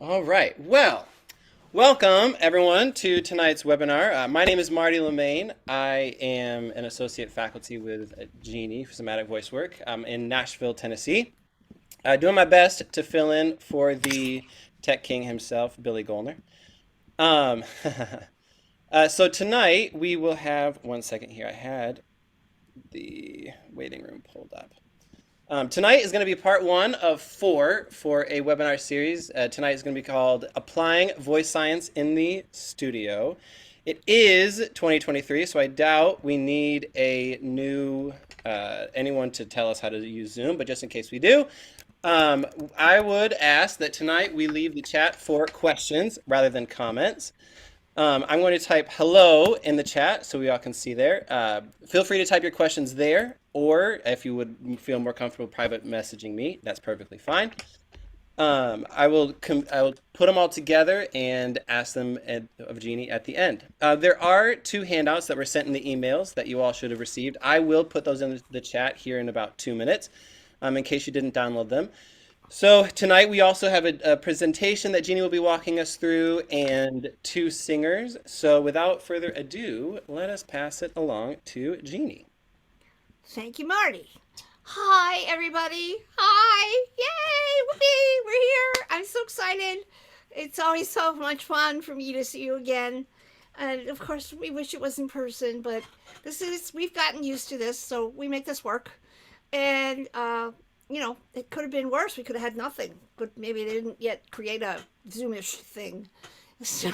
All right. Well, welcome everyone to tonight's webinar. My name is Marty Lemaine. I am an associate faculty with Genie for Somatic Voice Work. I'm in Nashville, Tennessee, doing my best to fill in for the tech king himself, Billy Goldner. Um, so tonight we will have, one second here, I had the waiting room pulled up. Tonight is going to be part one of four for a webinar series. Tonight is going to be called Applying Voice Science in the Studio. It is 2023, so I doubt we need a new anyone to tell us how to use Zoom, but just in case we do, I would ask that tonight we leave the chat for questions rather than comments. I'm going to type hello in the chat so we all can see there. Feel free to type your questions there, or if you would feel more comfortable private messaging me, that's perfectly fine. I will put them all together and ask them of Jeannie at the end. There are two handouts that were sent in the emails that you all should have received. I will put those in the chat here in about 2 minutes, in case you didn't download them. So tonight we also have a presentation that Jeannie will be walking us through and two singers. So without further ado, let us pass it along to Jeannie. Thank you, Marty. Hi, everybody. Hi. Yay. Whoopee. We're here. I'm so excited. It's always so much fun for me to see you again. And of course, we wish it was in person, but we've gotten used to this, so we make this work. And, it could have been worse. We could have had nothing, but maybe they didn't yet create a Zoomish thing. So,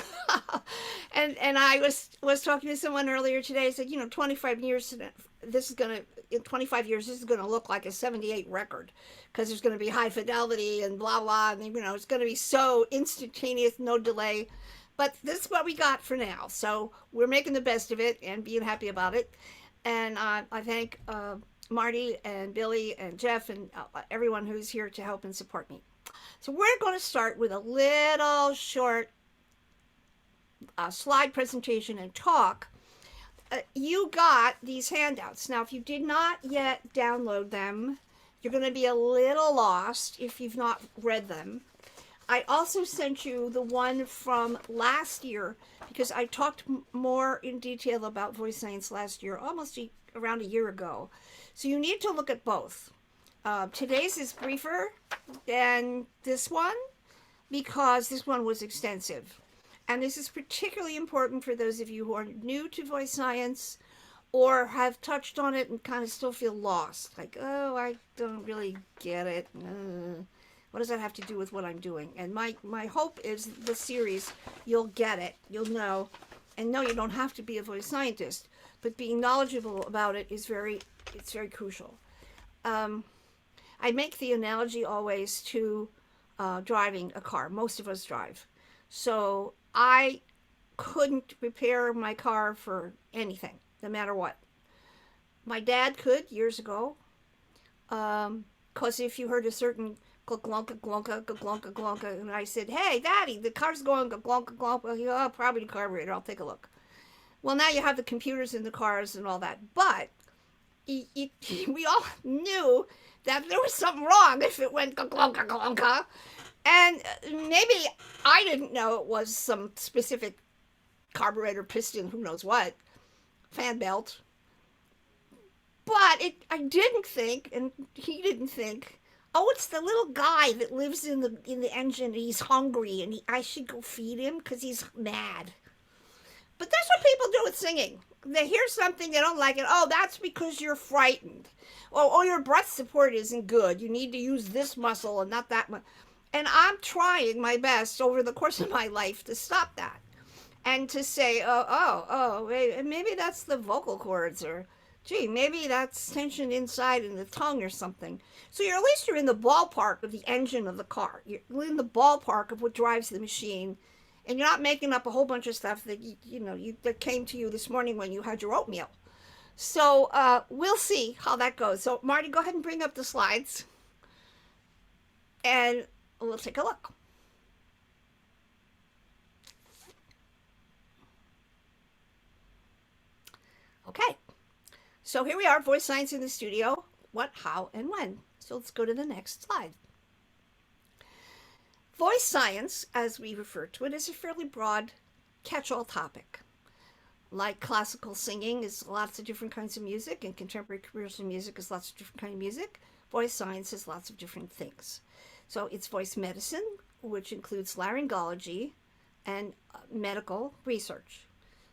and I was talking to someone earlier today. I said, 25 years, this is gonna in 25 years, this is gonna look like a '78 record because there's gonna be high fidelity and blah blah, and it's gonna be so instantaneous, no delay. But this is what we got for now. So we're making the best of it and being happy about it. And I thank Marty and Billy and Jeff and everyone who's here to help and support me. So we're going to start with a little short slide presentation and talk. You got these handouts. Now, if you did not yet download them, you're going to be a little lost if you've not read them. I also sent you the one from last year because I talked more in detail about voice science last year, around a year ago. So you need to look at both. Today's is briefer than this one because this one was extensive. And this is particularly important for those of you who are new to voice science or have touched on it and kind of still feel lost. Like, oh, I don't really get it. What does that have to do with what I'm doing? And my hope is the series, you'll get it, you'll know. And no, you don't have to be a voice scientist, but being knowledgeable about it it's very crucial. Um, I make the analogy always to driving a car. Most of us drive. So I couldn't repair my car for anything, no matter what. My dad could years ago, because if you heard a certain glonka glonka glonka glonka, and I said, "Hey, Daddy, the car's going glonka glonka," well, oh, probably the carburetor. I'll take a look. Well, now you have the computers in the cars and all that, but we all knew that there was something wrong if it went glonka glonka. And maybe I didn't know it was some specific carburetor, piston, who knows what, fan belt. But I didn't think, and he didn't think, oh, it's the little guy that lives in the engine. And he's hungry, and I should go feed him because he's mad. But that's what people do with singing. They hear something, they don't like it. Oh, that's because you're frightened. Oh, your breath support isn't good. You need to use this muscle and not that much. And I'm trying my best over the course of my life to stop that and to say, maybe that's the vocal cords, or gee, maybe that's tension inside in the tongue or something. So at least you're in the ballpark of the engine of the car. You're in the ballpark of what drives the machine, and you're not making up a whole bunch of stuff that that came to you this morning when you had your oatmeal. So we'll see how that goes. So Marty, go ahead and bring up the slides, and we'll take a look. Okay, so here we are, voice science in the studio. What, how, and when. So let's go to the next slide. Voice science, as we refer to it, is a fairly broad catch-all topic. Like classical singing is lots of different kinds of music, and contemporary commercial music is lots of different kinds of music. Voice science is lots of different things. So it's voice medicine, which includes laryngology and medical research.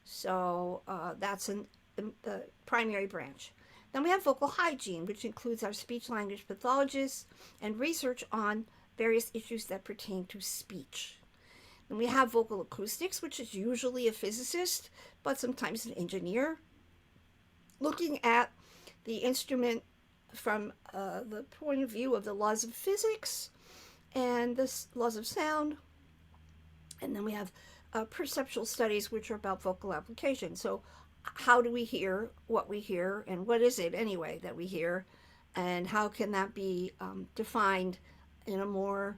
So that's the primary branch. Then we have vocal hygiene, which includes our speech language pathologists and research on various issues that pertain to speech. Then we have vocal acoustics, which is usually a physicist, but sometimes an engineer, looking at the instrument from the point of view of the laws of physics and the laws of sound. And then we have perceptual studies, which are about vocal application. So how do we hear what we hear, and what is it anyway that we hear, and how can that be defined in a more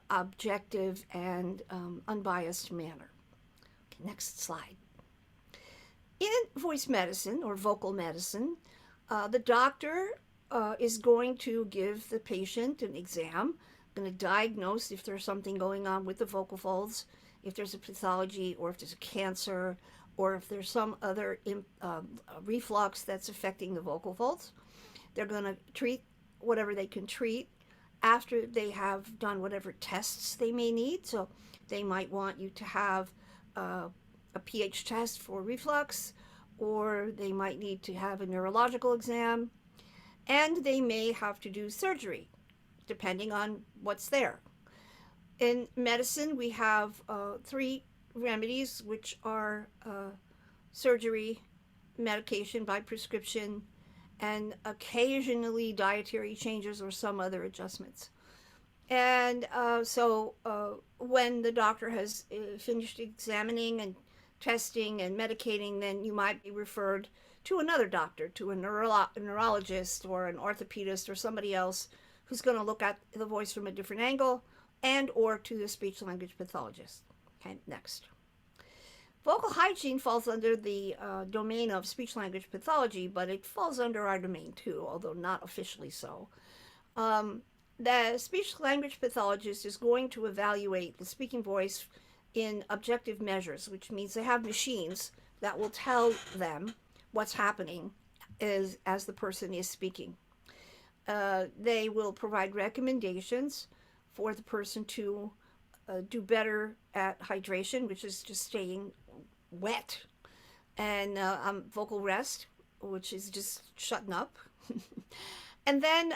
objective and unbiased manner. Okay, next slide. In voice medicine or vocal medicine, the doctor is going to give the patient an exam, going to diagnose if there's something going on with the vocal folds, if there's a pathology, or if there's a cancer, or if there's some other reflux that's affecting the vocal folds. They're going to treat whatever they can treat after they have done whatever tests they may need. So they might want you to have a pH test for reflux, or they might need to have a neurological exam, and they may have to do surgery, depending on what's there. In medicine, we have 3 remedies, which are surgery, medication by prescription, and occasionally dietary changes or some other adjustments. And so when the doctor has finished examining and testing and medicating, then you might be referred to another doctor, to a neurologist or an orthopedist or somebody else who's going to look at the voice from a different angle, and or to the speech language pathologist. Okay, next. Vocal hygiene falls under the domain of speech language pathology, but it falls under our domain too, although not officially so. The speech language pathologist is going to evaluate the speaking voice in objective measures, which means they have machines that will tell them what's happening as the person is speaking. They will provide recommendations for the person to do better at hydration, which is just staying wet, and vocal rest, which is just shutting up. And then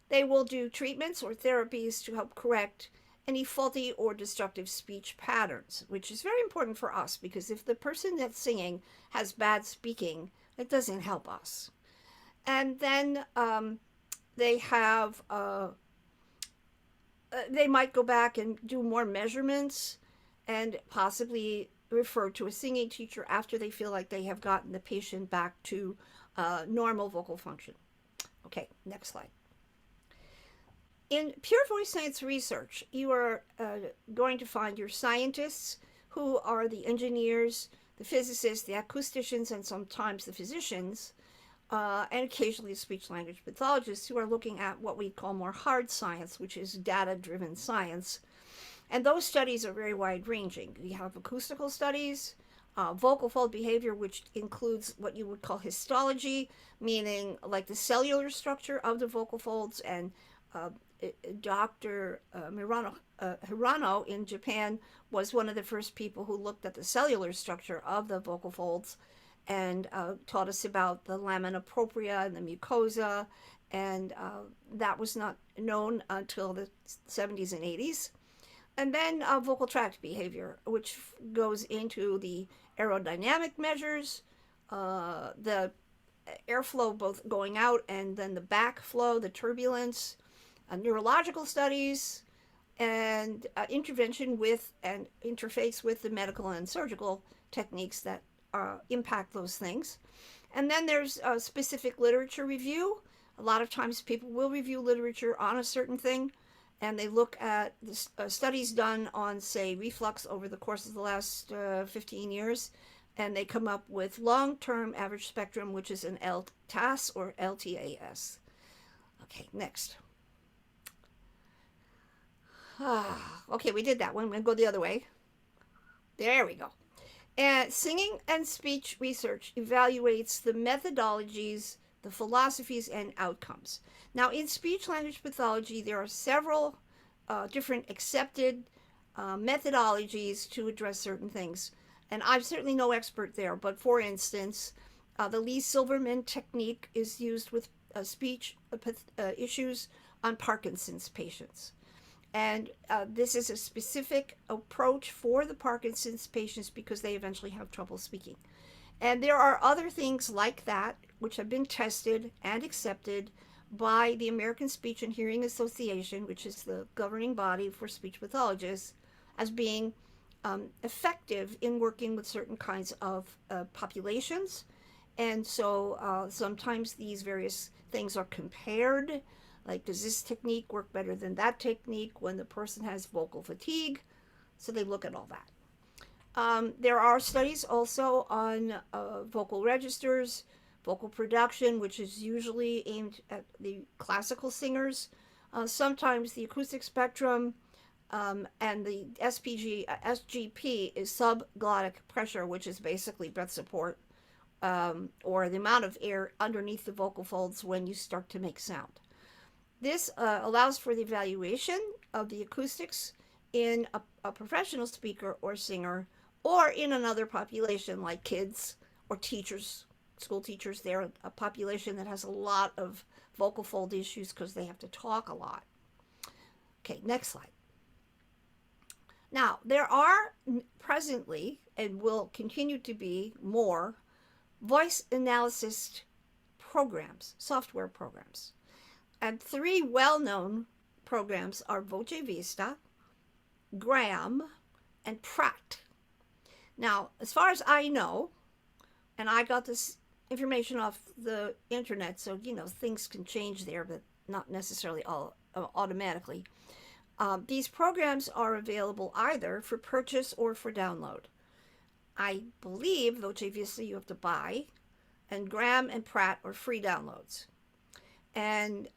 they will do treatments or therapies to help correct any faulty or destructive speech patterns, which is very important for us, because if the person that's singing has bad speaking, it doesn't help us. And then they have they might go back and do more measurements and possibly refer to a singing teacher after they feel like they have gotten the patient back to normal vocal function. Okay, next slide. In pure voice science research, you are going to find your scientists, who are the engineers, the physicists, the acousticians, and sometimes the physicians, and occasionally speech language pathologists, who are looking at what we call more hard science, which is data-driven science. And those studies are very wide-ranging. We have acoustical studies, vocal fold behavior, which includes what you would call histology, meaning like the cellular structure of the vocal folds. And Dr. Hirano in Japan was one of the first people who looked at the cellular structure of the vocal folds and taught us about the lamina propria and the mucosa, and that was not known until the 70s and 80s. And then vocal tract behavior, which goes into the aerodynamic measures, the airflow both going out and then the backflow, the turbulence, neurological studies, and intervention with and interface with the medical and surgical techniques that impact those things. And then there's specific literature review. A lot of times people will review literature on a certain thing, and they look at the studies done on, say, reflux over the course of the last 15 years, and they come up with long-term average spectrum, which is an LTAS or LTAS. Okay, next. Okay, we did that one. We're going to go the other way. There we go. And singing and speech research evaluates the methodologies, the philosophies, and outcomes. Now, in speech language pathology, there are several different accepted methodologies to address certain things. And I'm certainly no expert there, but for instance, the Lee Silverman technique is used with speech issues on Parkinson's patients. And this is a specific approach for the Parkinson's patients because they eventually have trouble speaking. And there are other things like that which have been tested and accepted by the American Speech and Hearing Association, which is the governing body for speech pathologists, as being effective in working with certain kinds of populations. And so sometimes these various things are compared. Like, does this technique work better than that technique when the person has vocal fatigue? So they look at all that. There are studies also on vocal registers, vocal production, which is usually aimed at the classical singers. Sometimes the acoustic spectrum and the SGP is subglottic pressure, which is basically breath support, or the amount of air underneath the vocal folds when you start to make sound. This allows for the evaluation of the acoustics in a professional speaker or singer, or in another population like kids or teachers, school teachers. They're a population that has a lot of vocal fold issues because they have to talk a lot. Okay, next slide. Now, there are presently, and will continue to be, more voice analysis programs, software programs. And three well-known programs are Voce Vista, Graham, and Pratt. Now, as far as I know, and I got this information off the internet, so things can change there, but not necessarily all automatically. These programs are available either for purchase or for download. I believe Voce Vista you have to buy, and Graham and Pratt are free downloads. And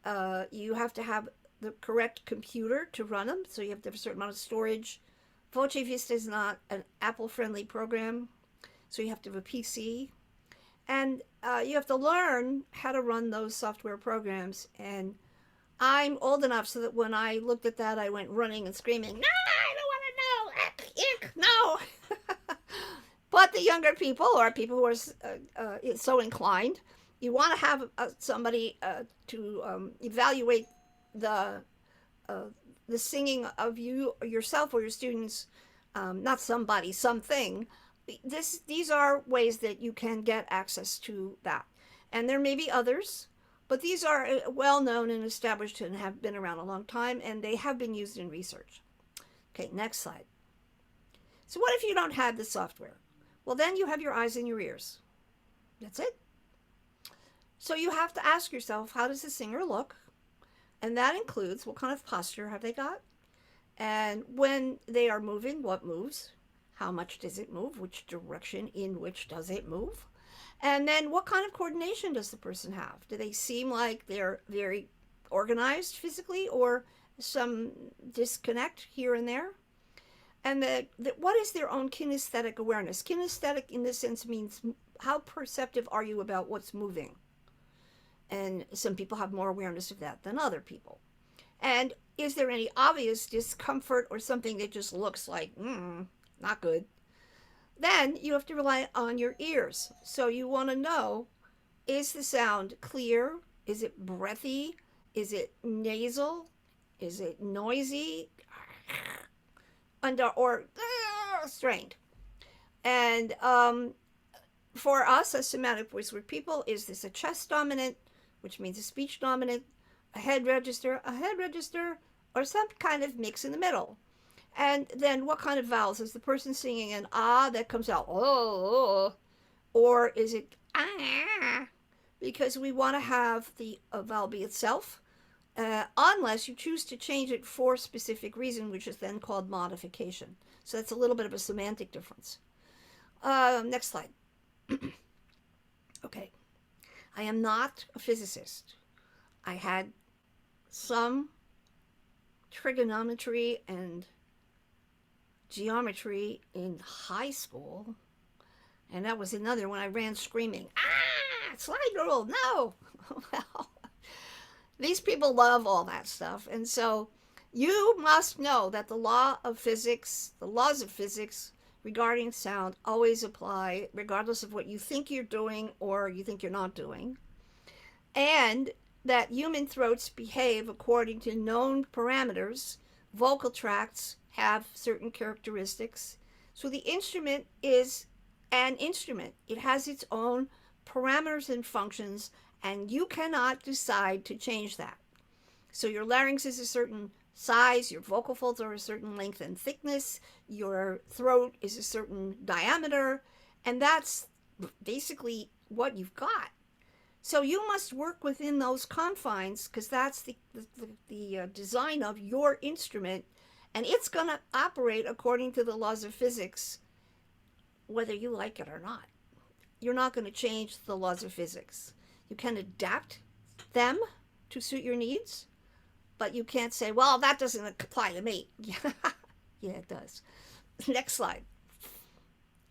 you have to have the correct computer to run them, so you have to have a certain amount of storage. Voce Vista is not an Apple-friendly program, so you have to have a PC. And you have to learn how to run those software programs. And I'm old enough so that when I looked at that, I went running and screaming, "No, I don't want to know! Ick, no!" But the younger people, or people who are so inclined, you want to have somebody to evaluate the singing of you or yourself or your students, not somebody, something. These are ways that you can get access to that. And there may be others, but these are well known and established and have been around a long time, and they have been used in research. Okay, next slide. So what if you don't have the software? Well, then you have your eyes and your ears. That's it. So you have to ask yourself, how does the singer look? And that includes what kind of posture have they got? And when they are moving, what moves? How much does it move? Which direction in which does it move? And then what kind of coordination does the person have? Do they seem like they're very organized physically, or some disconnect here and there? And what is their own kinesthetic awareness? Kinesthetic in this sense means how perceptive are you about what's moving? And some people have more awareness of that than other people. And is there any obvious discomfort or something that just looks like, not good? Then you have to rely on your ears. So you want to know, is the sound clear? Is it breathy? Is it nasal? Is it noisy? Or strained? And for us as somatic voice work people, is this a chest dominant, which means a speech dominant, a head register, or some kind of mix in the middle? And then what kind of vowels? Is the person singing an ah that comes out, oh, or is it ah? Because we want to have the vowel be itself, unless you choose to change it for a specific reason, which is then called modification. So that's a little bit of a semantic difference. Next slide. Okay. I am not a physicist. I had some trigonometry and geometry in high school, and that was another when I ran screaming, ah, slide rule, no. Well, these people love all that stuff, and so you must know that the laws of physics regarding sound always apply regardless of what you think you're doing or you think you're not doing, and that human throats behave according to known parameters. Vocal tracts have certain characteristics. So the instrument is an instrument, it has its own parameters and functions, and you cannot decide to change that. So your larynx is a certain size, your vocal folds are a certain length and thickness, your throat is a certain diameter, and that's basically what you've got. So you must work within those confines because that's the design of your instrument, and it's going to operate according to the laws of physics, whether you like it or not. You're not going to change the laws of physics. You can adapt them to suit your needs, but you can't say, well, that doesn't apply to me. Yeah, it does. Next slide.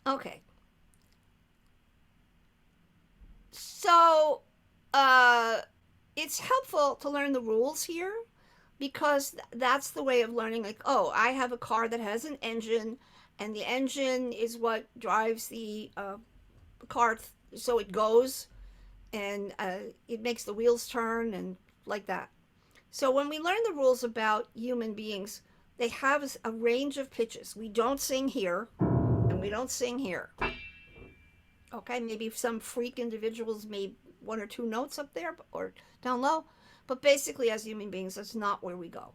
Okay. So it's helpful to learn the rules here because that's the way of learning. Like, oh, I have a car that has an engine, and the engine is what drives the car, so it goes and it makes the wheels turn and like that. So when we learn the rules about human beings, they have a range of pitches. We don't sing here, and we don't sing here. Okay, maybe some freak individuals made one or two notes up there or down low, but basically as human beings, that's not where we go.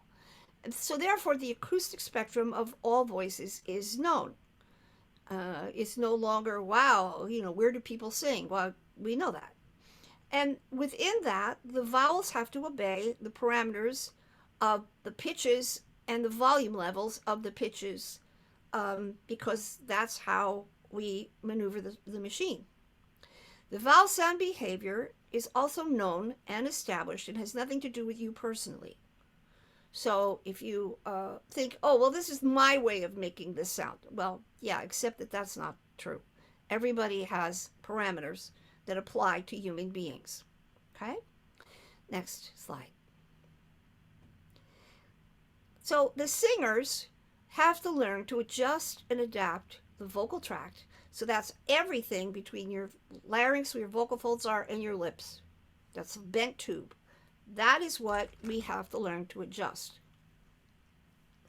And so therefore, the acoustic spectrum of all voices is known. It's no longer, wow, where do people sing? Well, we know that. And within that, the vowels have to obey the parameters of the pitches and the volume levels of the pitches, because that's how we maneuver the machine. The vowel sound behavior is also known and established and has nothing to do with you personally. So if you think, oh, well, this is my way of making this sound. Well, yeah, except that that's not true. Everybody has parameters that apply to human beings. Okay? Next slide. So the singers have to learn to adjust and adapt the vocal tract. So that's everything between your larynx, where your vocal folds are, and your lips. That's a bent tube. That is what we have to learn to adjust.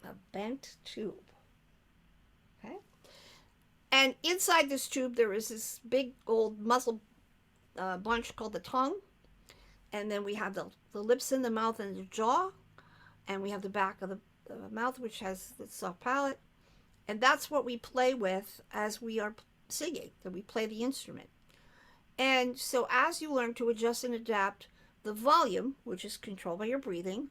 A bent tube. Okay? And inside this tube, there is this big old muscle bunch called the tongue. And then we have the lips and the mouth and the jaw. And we have the back of the mouth, which has the soft palate. And that's what we play with as we are singing, that we play the instrument. And so as you learn to adjust and adapt the volume, which is controlled by your breathing,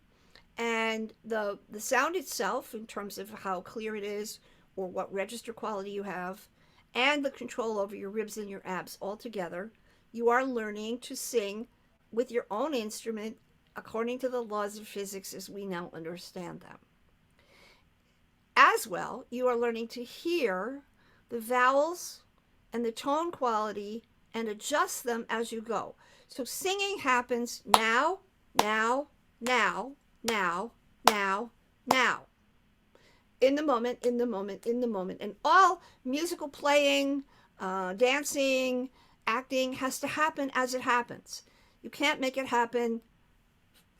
and the sound itself in terms of how clear it is or what register quality you have, and the control over your ribs and your abs all together, you are learning to sing with your own instrument according to the laws of physics as we now understand them. As well, you are learning to hear the vowels and the tone quality and adjust them as you go. So singing happens now, now, now, now, now, now. In the moment, in the moment, in the moment. And all musical playing, dancing, acting has to happen as it happens. You can't make it happen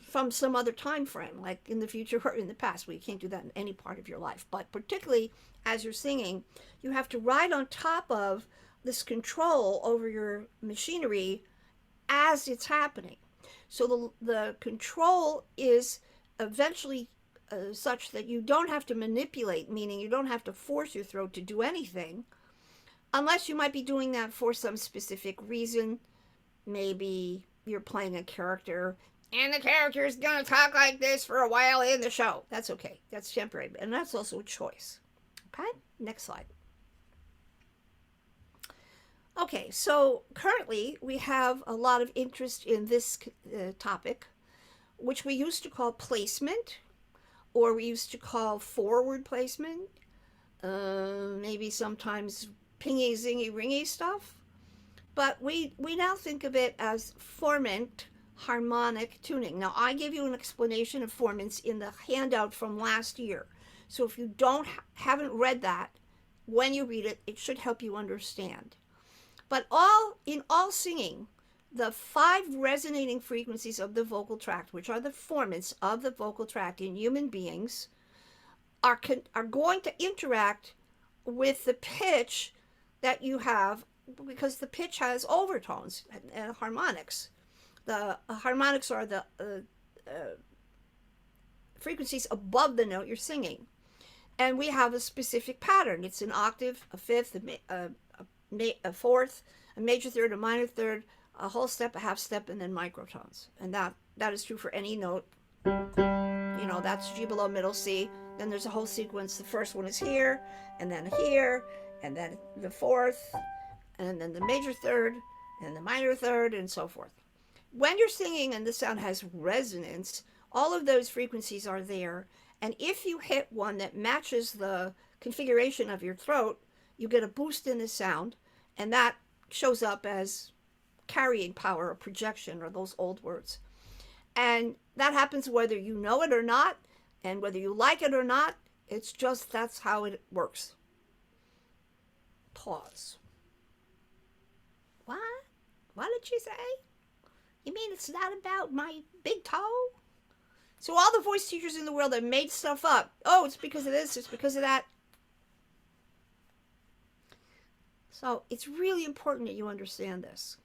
from some other time frame, like in the future or in the past. Well, you can't do that in any part of your life. But particularly as you're singing, you have to ride on top of this control over your machinery as it's happening. So the control is eventually such that you don't have to manipulate, meaning you don't have to force your throat to do anything, unless you might be doing that for some specific reason. Maybe you're playing a character and the character is going to talk like this for a while in the show. That's okay. That's temporary. And that's also a choice. Okay? Next slide. Okay, so currently we have a lot of interest in this topic, which we used to call placement, or we used to call forward placement, maybe sometimes pingy, zingy, ringy stuff. But we now think of it as formant harmonic tuning. Now, I gave you an explanation of formants in the handout from last year. So if you haven't read that, when you read it, it should help you understand. But in all singing, the 5 resonating frequencies of the vocal tract, which are the formants of the vocal tract in human beings, are going to interact with the pitch that you have, because the pitch has overtones and harmonics. The harmonics are the frequencies above the note you're singing. And we have a specific pattern. It's an octave, a fifth, a fourth, a major third, a minor third, a whole step, a half step, and then microtones. And that is true for any note. You know, that's G below middle C. Then there's a whole sequence. The first one is here, and then the fourth, and then the major third, and the minor third, and so forth. When you're singing and the sound has resonance, all of those frequencies are there. And if you hit one that matches the configuration of your throat, you get a boost in the sound, and that shows up as carrying power or projection, or those old words. And that happens whether you know it or not, and whether you like it or not. It's just, that's how it works. Pause. What? What did you say? You mean it's not about my big toe? So all the voice teachers in the world that made stuff up, oh, it's because of this, it's because of that. So it's really important that you understand this.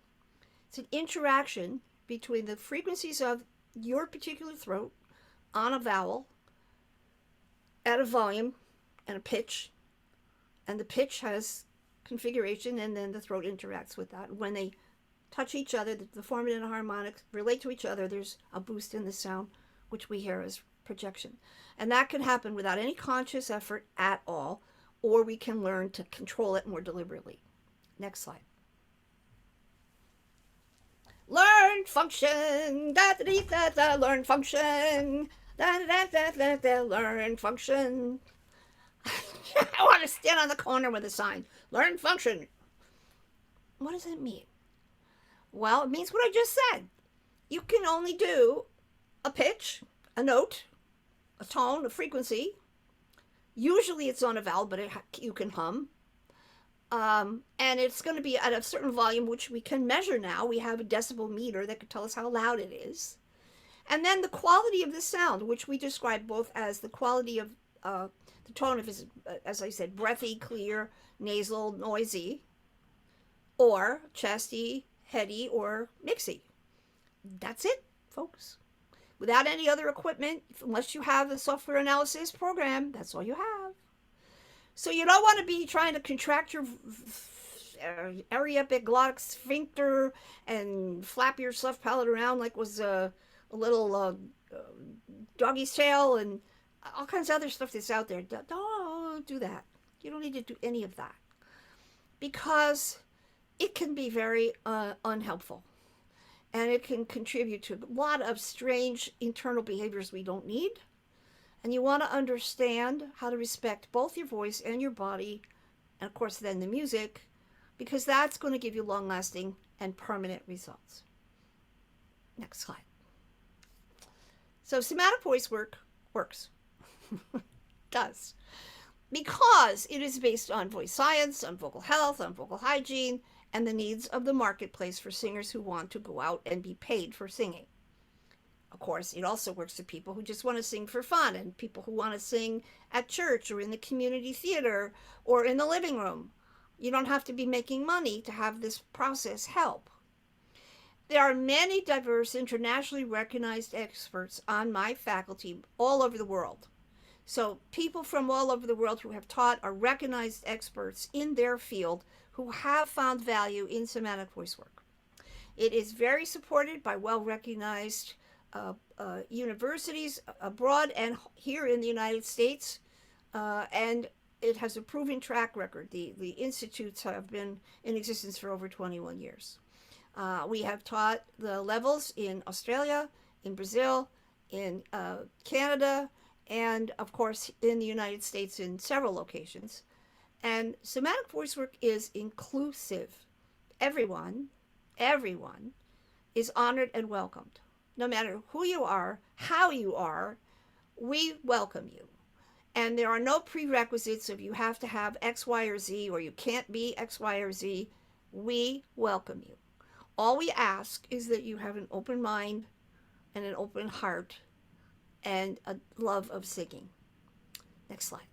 It's an interaction between the frequencies of your particular throat on a vowel at a volume and a pitch, and the pitch has configuration, and then the throat interacts with that. When they touch each other, the formant and harmonic relate to each other, there's a boost in the sound, which we hear as projection. And that can happen without any conscious effort at all, or we can learn to control it more deliberately. Next slide. Learn function, da da da da, learn function, da da da da da, learn function. I want to stand on the corner with a sign, learn function. What does it mean? Well, it means what I just said. You can only do a pitch, a note, a tone, a frequency. Usually it's on a vowel, but you can hum. And it's going to be at a certain volume, which we can measure now. We have a decibel meter that can tell us how loud it is. And then the quality of the sound, which we describe both as the quality of the tone, if it's, as I said, breathy, clear, nasal, noisy, or chesty, heady, or mixy. That's it, folks. Without any other equipment, unless you have a software analysis program, that's all you have. So you don't want to be trying to contract your areoepiglottic sphincter and flap your soft palate around like was a little doggy's tail and all kinds of other stuff that's out there. Don't do that. You don't need to do any of that, because it can be very unhelpful. And it can contribute to a lot of strange internal behaviors we don't need. And you want to understand how to respect both your voice and your body, and of course then the music, because that's going to give you long-lasting and permanent results. Next slide. So somatic voice work works. Does. Because it is based on voice science, on vocal health, on vocal hygiene, and the needs of the marketplace for singers who want to go out and be paid for singing. Of course, it also works for people who just want to sing for fun, and people who want to sing at church or in the community theater or in the living room. You don't have to be making money to have this process help. There are many diverse, internationally recognized experts on my faculty all over the world. So people from all over the world who have taught are recognized experts in their field who have found value in somatic voice work. It is very supported by well-recognized universities abroad and here in the United States, and it has a proven track record. The institutes have been in existence for over 21 years. We have taught the levels in Australia, in Brazil, in Canada, and of course in the United States in several locations. And somatic voice work is inclusive. Everyone, everyone is honored and welcomed. No matter who you are, how you are, we welcome you. And there are no prerequisites of you have to have X, Y, or Z, or you can't be X, Y, or Z. We welcome you. All we ask is that you have an open mind and an open heart and a love of singing. Next slide.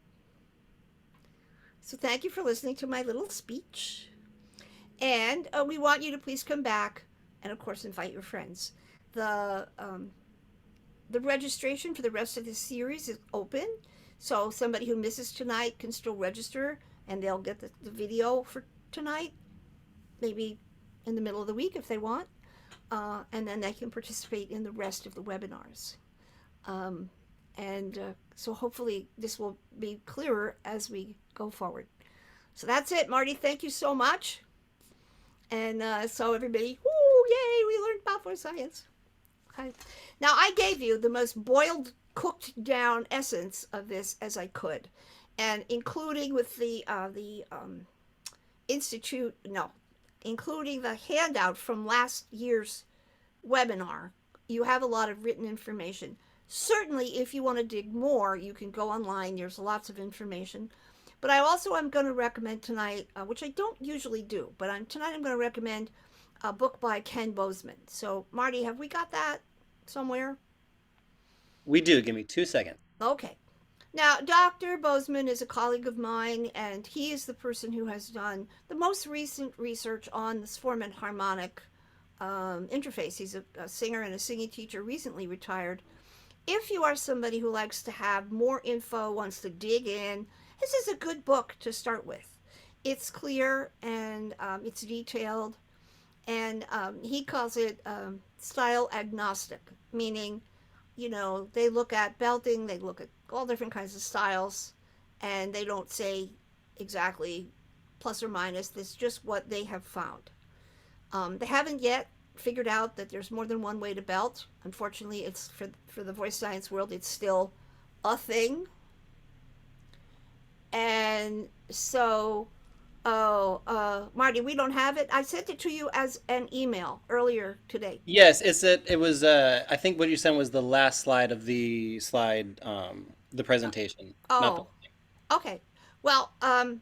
So thank you for listening to my little speech. And we want you to please come back and, of course, invite your friends. The registration for the rest of this series is open. So somebody who misses tonight can still register and they'll get the video for tonight, maybe in the middle of the week if they want. And then they can participate in the rest of the webinars. So hopefully this will be clearer as we go forward. So that's it, Marty. Thank you so much. And so everybody, woo, yay, we learned about voice science. Okay. Now I gave you the most boiled, cooked down essence of this as I could, and including with the institute, no, including the handout from last year's webinar, you have a lot of written information. Certainly, if you want to dig more, you can go online. There's lots of information. But I also am going to recommend tonight, which I don't usually do, but tonight I'm going to recommend a book by Ken Bozeman. So, Marty, have we got that somewhere? We do. Give me 2 seconds. Okay. Now, Dr. Bozeman is a colleague of mine, and he is the person who has done the most recent research on the Swarm harmonic interface. He's a singer and a singing teacher, recently retired. If you are somebody who likes to have more info, wants to dig in, this is a good book to start with. It's clear and it's detailed, and he calls it style agnostic, meaning, you know, they look at belting, they look at all different kinds of styles, and they don't say exactly plus or minus. It's just what they have found. They haven't yet figured out that there's more than one way to belt. Unfortunately, it's for the voice science world, it's still a thing. And so, Marty, we don't have it. I sent it to you as an email earlier today. Yes, it was I think what you sent was the last slide of the the presentation. Not the Oh, okay. Well, oh,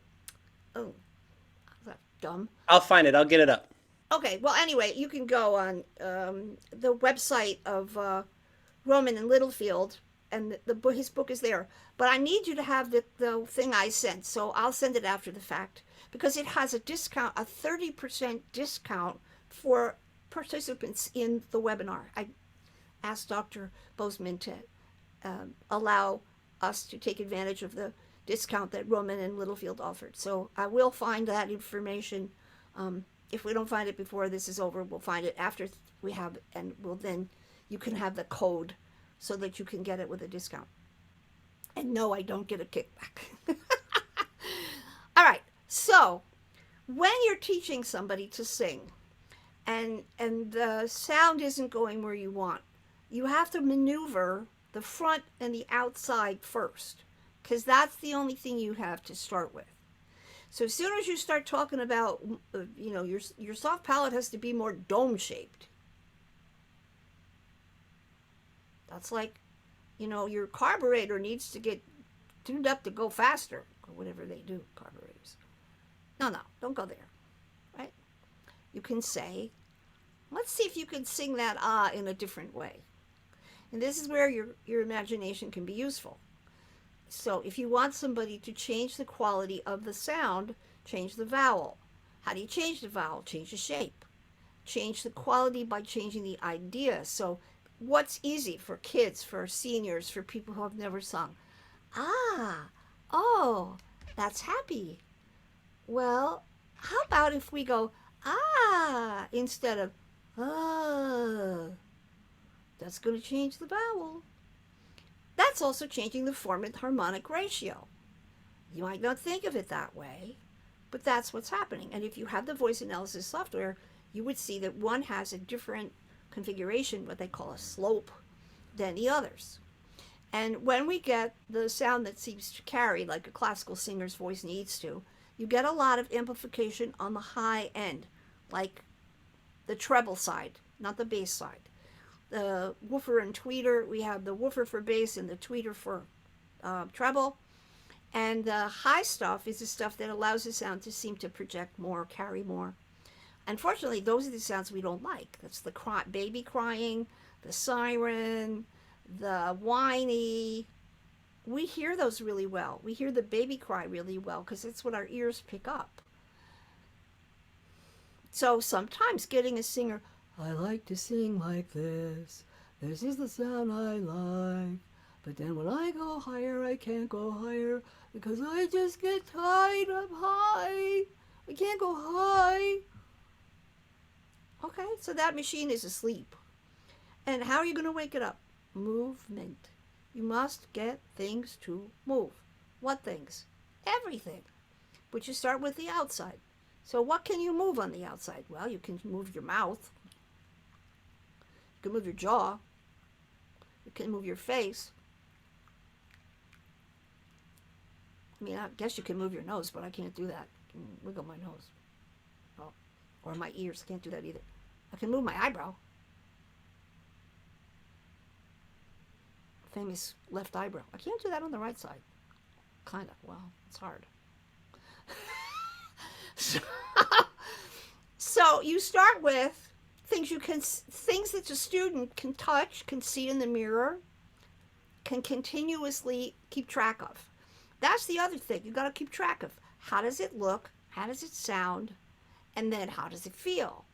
that's dumb. I'll find it. I'll get it up. Okay, well, anyway, you can go on the website of Roman and Littlefield, and his book is there. But I need you to have the thing I sent, so I'll send it after the fact, because it has a discount, a 30% discount for participants in the webinar. I asked Dr. Bozeman to allow us to take advantage of the discount that Roman and Littlefield offered. So I will find that information. If we don't find it before this is over, we'll find it after we have, and you can have the code so that you can get it with a discount. And no, I don't get a kickback. All right. So when you're teaching somebody to sing and the sound isn't going where you want, you have to maneuver the front and the outside first, because that's the only thing you have to start with. So as soon as you start talking about, your soft palate has to be more dome shaped. That's like, your carburetor needs to get tuned up to go faster, or whatever they do, carburetors. No, don't go there, right? You can say, let's see if you can sing that ah in a different way. And this is where your imagination can be useful. So if you want somebody to change the quality of the sound, change the vowel. How do you change the vowel? Change the shape. Change the quality by changing the idea. So what's easy for kids, for seniors, for people who have never sung? Ah, oh, that's happy. Well, how about if we go ah instead of ah? That's going to change the vowel. That's also changing the form and harmonic ratio. You might not think of it that way, but that's what's happening. And if you have the voice analysis software, you would see that one has a different configuration, what they call a slope, than the others. And when we get the sound that seems to carry, like a classical singer's voice needs to, you get a lot of amplification on the high end, like the treble side, not the bass side. The woofer and tweeter, we have the woofer for bass and the tweeter for treble. And the high stuff is the stuff that allows the sound to seem to project more, carry more. Unfortunately, those are the sounds we don't like. That's the baby crying, the siren, the whiny. We hear those really well. We hear the baby cry really well because it's what our ears pick up. So sometimes getting a singer, I like to sing like this. This is the sound I like. But then when I go higher, I can't go higher because I just get tied up high. I can't go high. Okay, so that machine is asleep. And how are you going to wake it up? Movement. You must get things to move. What things? Everything. But you start with the outside. So what can you move on the outside? Well, you can move your mouth. You can move your jaw. You can move your face. I mean, I guess you can move your nose, but I can't do that. I can wiggle my nose. Oh, or my ears. I can't do that either. I can move my eyebrow. Famous left eyebrow. I can't do that on the right side. Kind of. Well, it's hard. So you start with things things that a student can touch, can see in the mirror, can continuously keep track of. That's the other thing. You got to keep track of how does it look, how does it sound, and then how does it feel?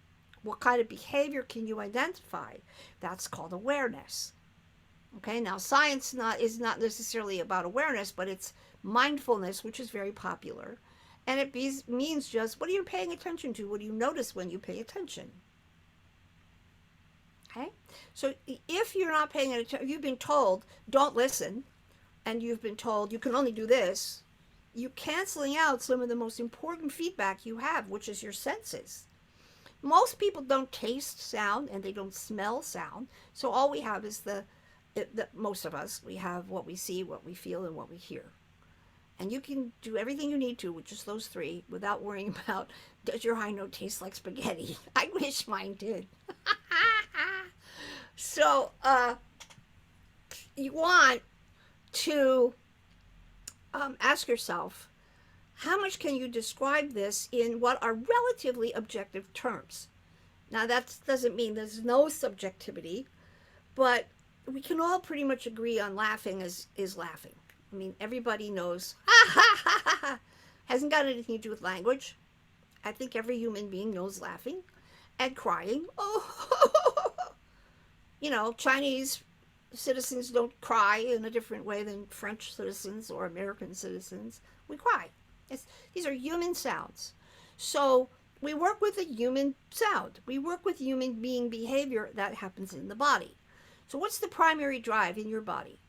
What kind of behavior can you identify? That's called awareness. Okay, now science is not necessarily about awareness, but it's mindfulness, which is very popular. And it means just, what are you paying attention to? What do you notice when you pay attention? Okay, so if you're not paying attention, you've been told, don't listen, and you've been told you can only do this, you're canceling out some of the most important feedback you have, which is your senses. Most people don't taste sound and they don't smell sound, so all we have is most of us, we have what we see, what we feel, and what we hear. And you can do everything you need to with just those three without worrying about, does your high note taste like spaghetti? I wish mine did. So you want to ask yourself, how much can you describe this in what are relatively objective terms? Now that doesn't mean there's no subjectivity, but we can all pretty much agree on laughing is laughing. I mean, everybody knows, ha ha ha ha ha, hasn't got anything to do with language. I think every human being knows laughing and crying. Oh, you know, Chinese citizens don't cry in a different way than French citizens or American citizens. We cry. These are human sounds. So we work with a human sound. We work with human being behavior that happens in the body. So what's the primary drive in your body?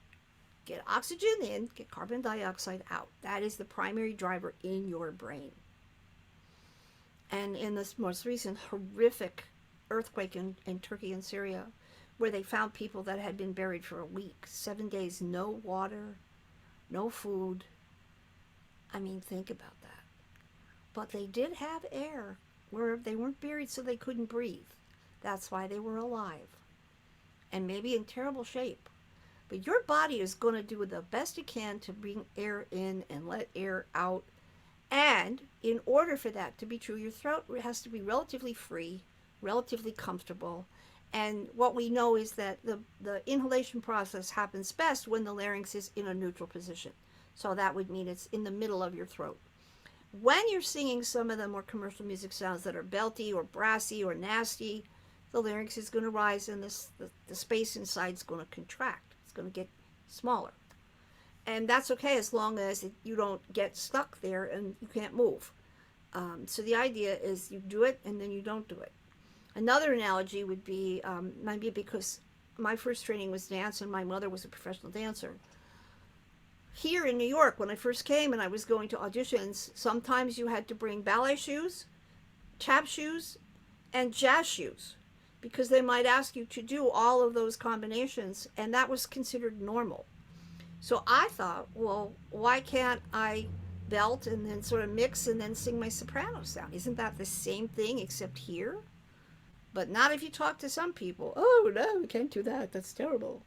Get oxygen in, get carbon dioxide out. That is the primary driver in your brain. And in this most recent horrific earthquake in Turkey and Syria, where they found people that had been buried for a week, 7 days, no water, no food. I mean, think about that. But they did have air where they weren't buried, so they couldn't breathe. That's why they were alive. And maybe in terrible shape. But your body is going to do the best it can to bring air in and let air out. And in order for that to be true, your throat has to be relatively free, relatively comfortable. And what we know is that the inhalation process happens best when the larynx is in a neutral position. So that would mean it's in the middle of your throat. When you're singing some of the more commercial music sounds that are belty or brassy or nasty, the larynx is going to rise and the space inside is going to contract. It's going to get smaller. And that's okay as long as you don't get stuck there and you can't move. So the idea is you do it and then you don't do it. Another analogy would be, maybe because my first training was dance and my mother was a professional dancer. Here in New York, when I first came and I was going to auditions, sometimes you had to bring ballet shoes, tap shoes, and jazz shoes, because they might ask you to do all of those combinations, and that was considered normal. So I thought, well, why can't I belt and then sort of mix and then sing my soprano sound? Isn't that the same thing except here? But not if you talk to some people. Oh, no, we can't do that. That's terrible.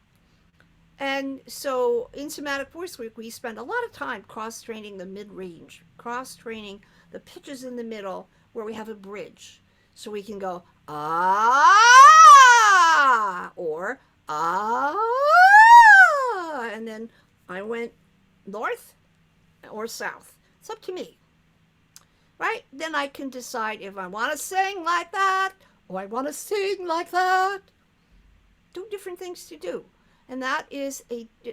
And so in somatic voice work, we spend a lot of time cross training the mid range, cross training the pitches in the middle where we have a bridge. So we can go, ah, or ah. And then I went north or south. It's up to me, right? Then I can decide if I want to sing like that or I want to sing like that. Two different things to do. And that is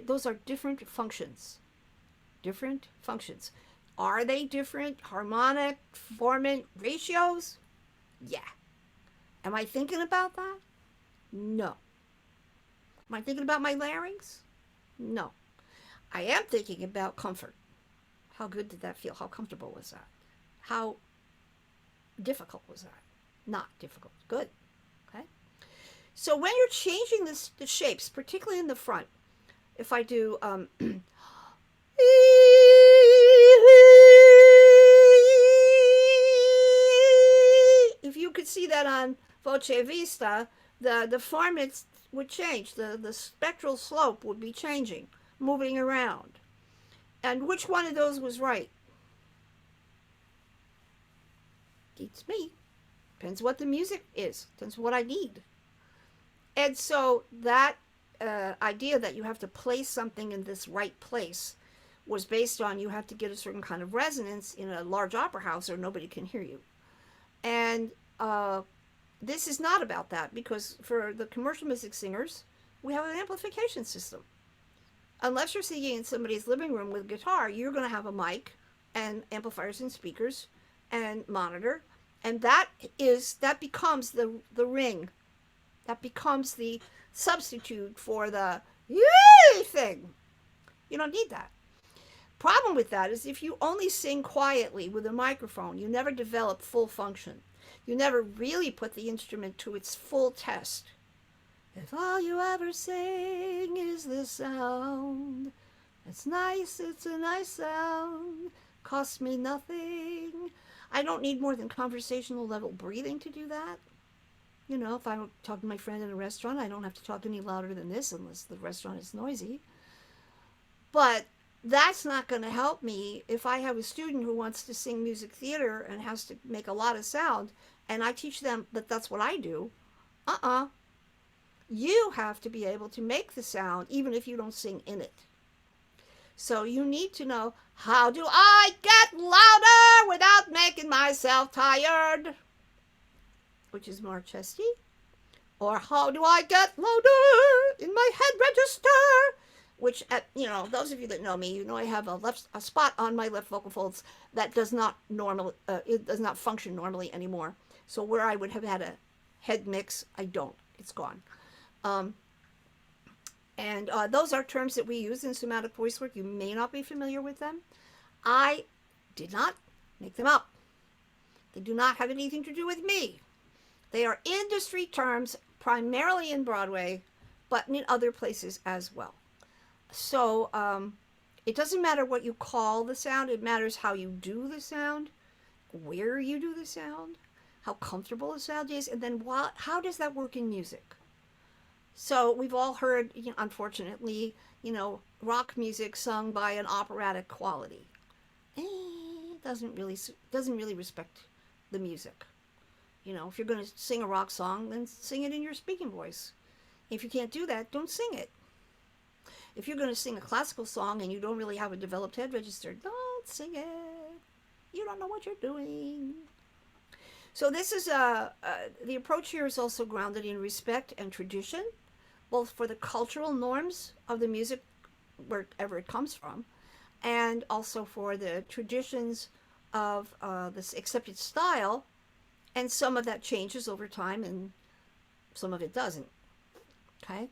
those are different functions. Different functions. Are they different harmonic formant ratios? Yeah. Am I thinking about that? No. Am I thinking about my larynx? No. I am thinking about comfort. How good did that feel? How comfortable was that? How difficult was that? Not difficult. Good. Okay. So when you're changing the shapes, particularly in the front, if I do if you could see that on Voce Vista, the formants would change. The spectral slope would be changing, moving around. And which one of those was right? Beats me. Depends what the music is. Depends what I need. And so that idea that you have to place something in this right place was based on you have to get a certain kind of resonance in a large opera house or nobody can hear you. And this is not about that because for the commercial music singers, we have an amplification system. Unless you're singing in somebody's living room with guitar, you're going to have a mic and amplifiers and speakers and monitor, and that becomes the ring. That becomes the substitute for the yay thing. You don't need that. Problem with that is if you only sing quietly with a microphone, you never develop full function. You never really put the instrument to its full test. If all you ever sing is the sound, it's nice, it's a nice sound, costs me nothing. I don't need more than conversational level breathing to do that. You know, if I'm talking to my friend in a restaurant, I don't have to talk any louder than this unless the restaurant is noisy. But that's not going to help me if I have a student who wants to sing music theater and has to make a lot of sound, and I teach them that that's what I do. You have to be able to make the sound even if you don't sing in it. So you need to know, how do I get louder without making myself tired? Which is more chesty. Or how do I get louder in my head register? Which, those of you that know me, you know I have a spot on my left vocal folds that does not it does not function normally anymore. So where I would have had a head mix, I don't. It's gone. And those are terms that we use in somatic voice work. You may not be familiar with them. I did not make them up. They do not have anything to do with me. They are industry terms, primarily in Broadway, but in other places as well. So it doesn't matter what you call the sound. It matters how you do the sound, where you do the sound, how comfortable the sound is, and then how does that work in music? So we've all heard, unfortunately, rock music sung by an operatic quality. Doesn't really respect the music. If you're going to sing a rock song, then sing it in your speaking voice. If you can't do that, don't sing it. If you're going to sing a classical song and you don't really have a developed head register, don't sing it. You don't know what you're doing. So this is the approach here is also grounded in respect and tradition, both for the cultural norms of the music wherever it comes from, and also for the traditions of this accepted style. And some of that changes over time and some of it doesn't. Okay?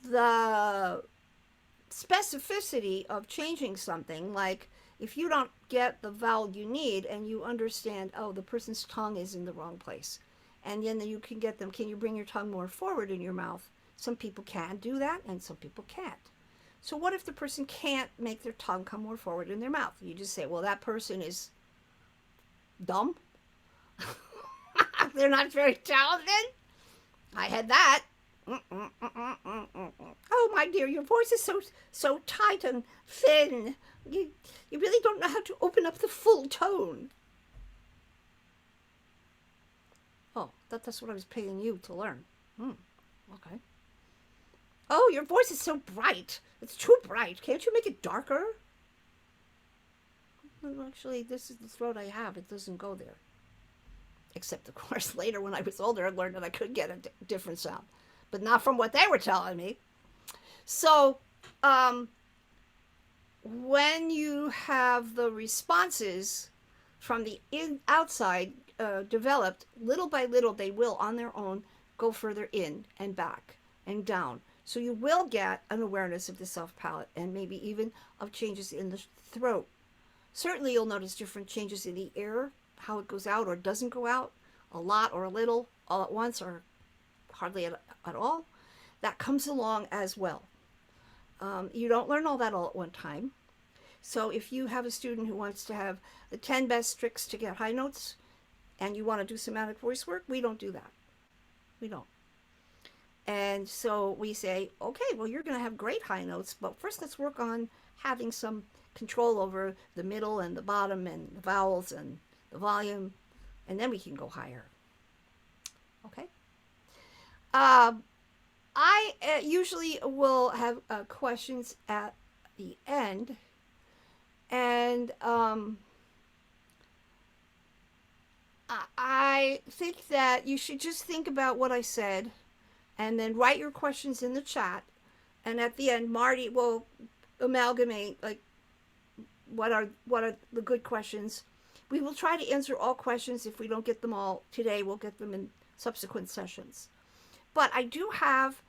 The specificity of changing something, like if you don't get the vowel you need and you understand, oh, the person's tongue is in the wrong place, and then you can get them, can you bring your tongue more forward in your mouth Some people can do that and some people can't. So what if the person can't make their tongue come more forward in their mouth? You just say, well, that person is dumb. They're not very talented. I had that. Oh, my dear, your voice is so tight and thin. You really don't know how to open up the full tone. Oh, that's what I was paying you to learn. Okay. Oh, your voice is so bright. It's too bright. Can't you make it darker? Well, actually, this is the throat I have. It doesn't go there. Except, of course, later when I was older, I learned that I could get a different sound. But not from what they were telling me. So, when you have the responses from the outside developed, little by little, they will, on their own, go further in and back and down. So you will get an awareness of the self palate and maybe even of changes in the throat. Certainly, you'll notice different changes in the air, how it goes out or doesn't go out, a lot or a little, all at once or hardly at all. That comes along as well. You don't learn all that all at one time. So if you have a student who wants to have the 10 best tricks to get high notes and you want to do somatic voice work, we don't do that. We don't. And so we say, okay, well, you're going to have great high notes, but first let's work on having some control over the middle and the bottom and the vowels and the volume, and then we can go higher. Okay? I usually will have questions at the end, and I think that you should just think about what I said and then write your questions in the chat, and at the end Marty will amalgamate like what are the good questions. We will try to answer all questions. If we don't get them all today, we'll get them in subsequent sessions. But I do have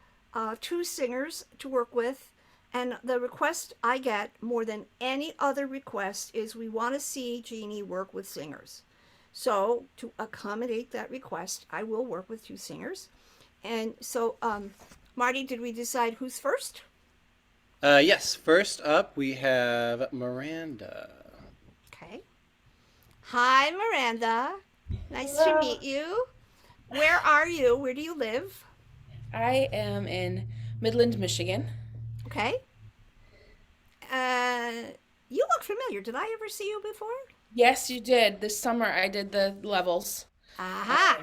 2 singers to work with, and the request I get more than any other request is we want to see Jeannie work with singers. So to accommodate that request, I will work with 2 singers. And so, Marty, did we decide who's first? Yes, first up we have Miranda. Okay. Hi, Miranda. Nice to Hello. meet you. Where are you? Where do you live? I am in Midland, Michigan. Okay. You look familiar. Did I ever see you before? Yes, you did. This summer I did the levels Aha.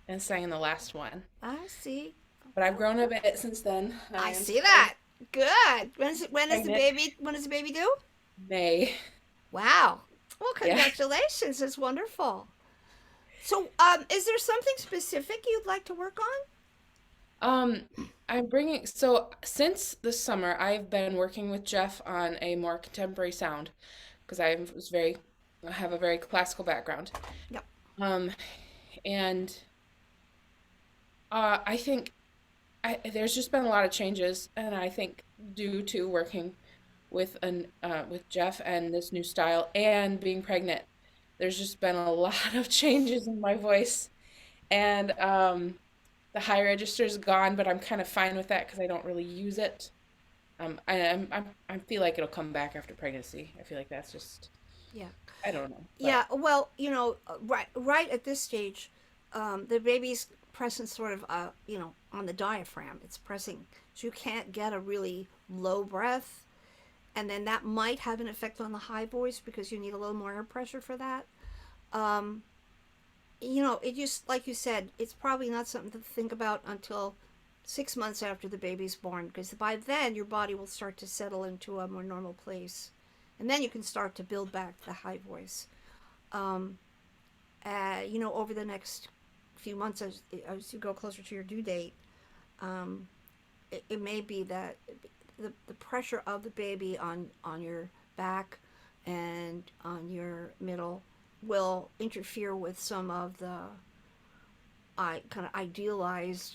and sang in the last one. I see. But I've grown a bit since then. I am see that. Good. When is the pregnant. baby? When is the baby due? May. Wow. Well, Yeah. congratulations. That's wonderful. So, is there something specific you'd like to work I'm bringing, so since this summer, I've been working with Jeff on a more contemporary sound because I have a very classical background. on? Yep. Um, and I think there's just been a lot of changes, and I think due to working with Jeff and this new style and being pregnant, there's just been a lot of changes in my voice, and the high register's gone, but I'm kind of fine with that because I don't really use it. I feel like it'll come back after pregnancy. I feel like that's just Yeah. I don't know, but Yeah. Well, right at this stage, the baby's pressing sort of, on the diaphragm. It's pressing, so you can't get a really low breath, and then that might have an effect on the high voice because you need a little more air pressure for that. Um, it just like you said, it's probably not something to think about until 6 months after the baby's born, because by then your body will start to settle into a more normal place, and then you can start to build back the high voice. Um, over the next few months, as you go closer to your due date, um, it may be that the pressure of the baby on your back and on your middle will interfere with some of the kind of idealized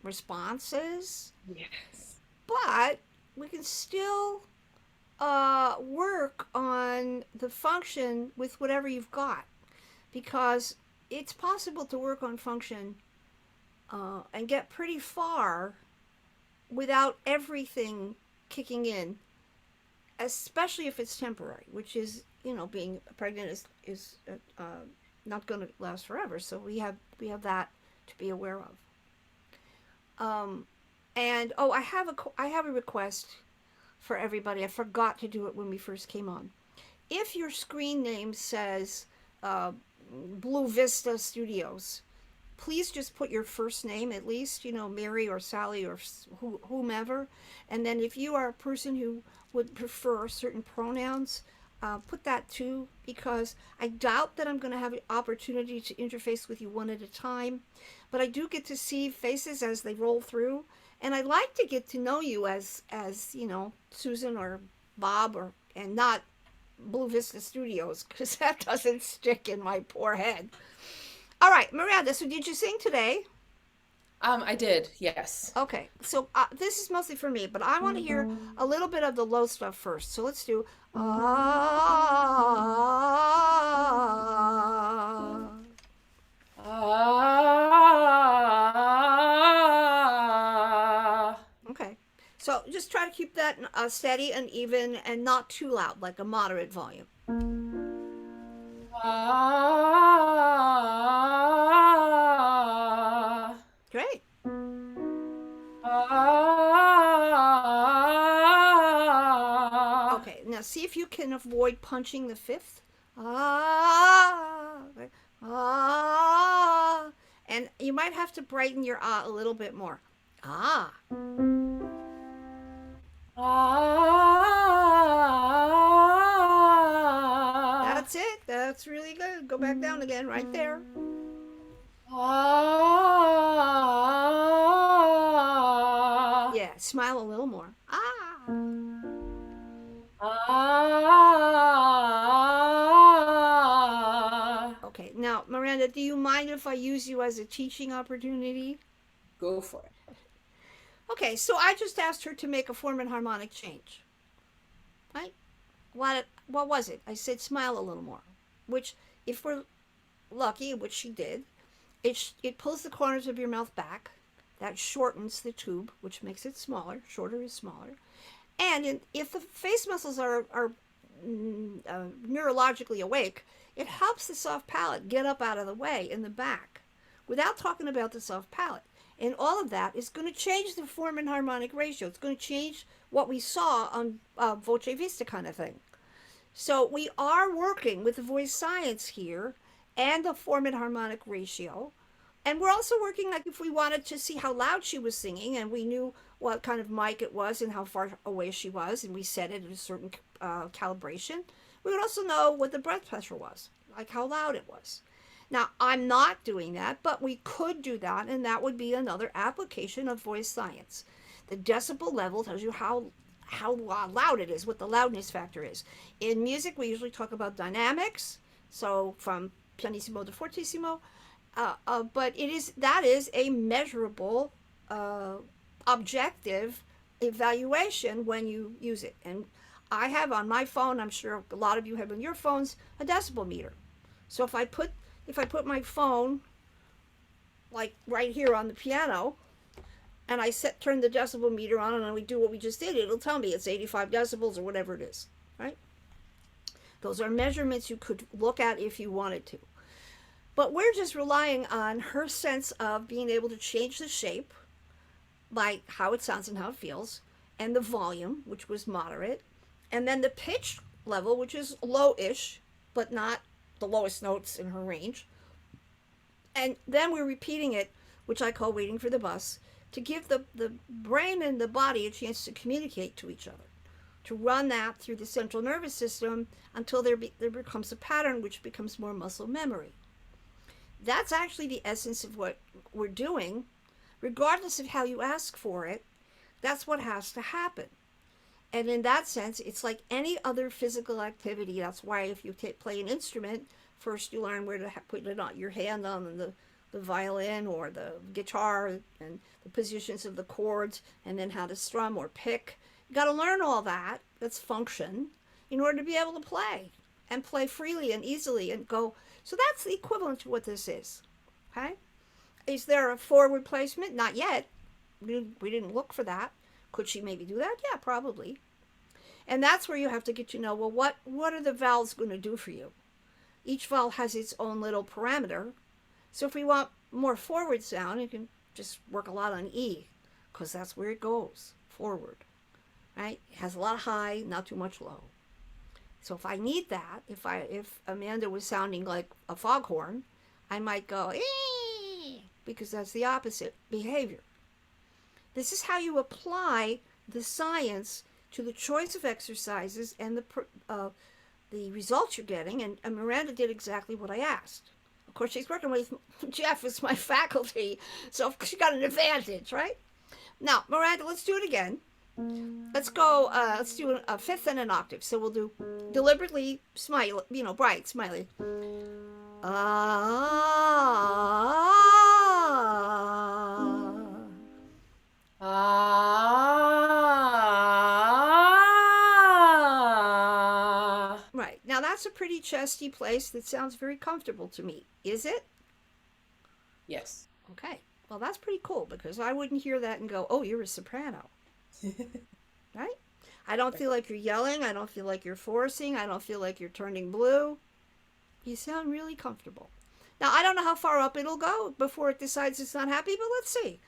responses, yes. but we can still work on the function with whatever you've got, because it's possible to work on function and get pretty far without everything kicking in, especially if it's temporary, which is, being pregnant is not going to last forever. So we have that to be aware of. And oh, I have a request for everybody. I forgot to do it when we first came on. If your screen name says uh, Blue Vista Studios, please just put your first name at least, Mary or Sally or whomever. And then if you are a person who would prefer certain pronouns, put that too, because I doubt that I'm going to have an opportunity to interface with you one at a time. But I do get to see faces as they roll through. And I like to get to know you as Susan or Bob, and not Blue Vista Studios, because that doesn't stick in my poor head. All right, Miranda, so did you sing today? I did, yes. Okay, so this is mostly for me, but I want to hear a little bit of the low stuff first. So let's do ah. Ah, Okay, so just try to keep that steady and even and not too loud, like a moderate volume. ah, Great. ah. Okay, now see if you can avoid punching the fifth. Ah, right. Ah, and you might have to brighten your ah a little bit more. Ah, Ah, that's it. That's really good. Go back down again, right there. ah, Yeah, smile a little more. Ah. ah. Okay, now Miranda, do you mind if I use you as a teaching opportunity? Go for it. Okay, so I just asked her to make a form and harmonic change. Right? What was it? I said smile a little more, which, if we're lucky, which she did, it pulls the corners of your mouth back. That shortens the tube, which makes it smaller. Shorter is smaller. And if the face muscles are neurologically awake, it helps the soft palate get up out of the way in the back without talking about the soft palate. And all of that is going to change the form and harmonic ratio. It's going to change what we saw on Voce Vista kind of thing. So we are working with the voice science here and the form and harmonic ratio. And we're also working, like, if we wanted to see how loud she was singing and we knew what kind of mic it was and how far away she was, and we set it at a certain calibration, we would also know what the breath pressure was, like how loud it was. Now, I'm not doing that, but we could do that, and that would be another application of voice science. The decibel level tells you how loud it is, what the loudness factor is. In music, we usually talk about dynamics, so from pianissimo to fortissimo, but that is a measurable, objective evaluation when you use it. And I have on my phone, I'm sure a lot of you have on your phones, a decibel meter. So if I put my phone like right here on the piano, and I turn the decibel meter on, and we do what we just did, it'll tell me it's 85 decibels or whatever it is, right? Those are measurements you could look at if you wanted to. But we're just relying on her sense of being able to change the shape by how it sounds and how it feels, and the volume, which was moderate, and then the pitch level, which is low-ish, but not the lowest notes in her range. And then we're repeating it, which I call waiting for the bus, to give the brain and the body a chance to communicate to each other, to run that through the central nervous system until there becomes a pattern, which becomes more muscle memory. That's actually the essence of what we're doing. Regardless of how you ask for it, that's what has to happen. And in that sense, it's like any other physical activity. That's why if you play an instrument, first you learn where to put your hand on the violin or the guitar, and the positions of the chords, and then how to strum or pick. You got to learn all that. That's function in order to be able to play and play freely and easily and go. So that's the equivalent to what this is. Okay? Is there a forward placement? Not yet. We didn't look for that. Could she maybe do that? Yeah, probably. And that's where you have to get to know, well, what are the vowels going to do for you? Each vowel has its own little parameter. So if we want more forward sound, you can just work a lot on E, because that's where it goes, forward. Right? It has a lot of high, not too much low. So if I need that, if Amanda was sounding like a foghorn, I might go because that's the opposite behavior. This is how you apply the science to the choice of exercises and the results you're getting. And Miranda did exactly what I asked. Of course, she's working with Jeff as my faculty, so she got an advantage, right? Now, Miranda, let's do it again. Let's go. Let's do a fifth and an octave. So we'll do deliberately smile, bright, smiley. Right. Now that's a pretty chesty place that sounds very comfortable to me. Is it? Yes. Okay. Well, that's pretty cool because I wouldn't hear that and go, "Oh, you're a soprano." Right? I don't feel like you're yelling. I don't feel like you're forcing. I don't feel like you're turning blue. You sound really comfortable. Now, I don't know how far up it'll go before it decides it's not happy, but let's see.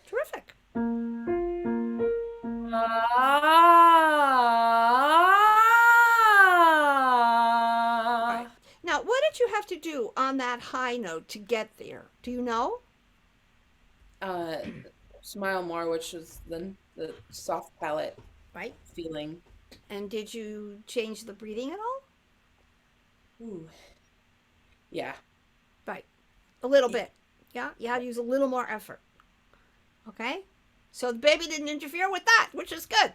Terrific. Right. Now, what did you have to do on that high note to get there? Do you know? Uh, Smile more, which was the soft palate Right. feeling. And did you change the breathing at all? Ooh. Yeah. Right. A little bit. Yeah. You had to use a little more effort. Okay. So the baby didn't interfere with that, which is good.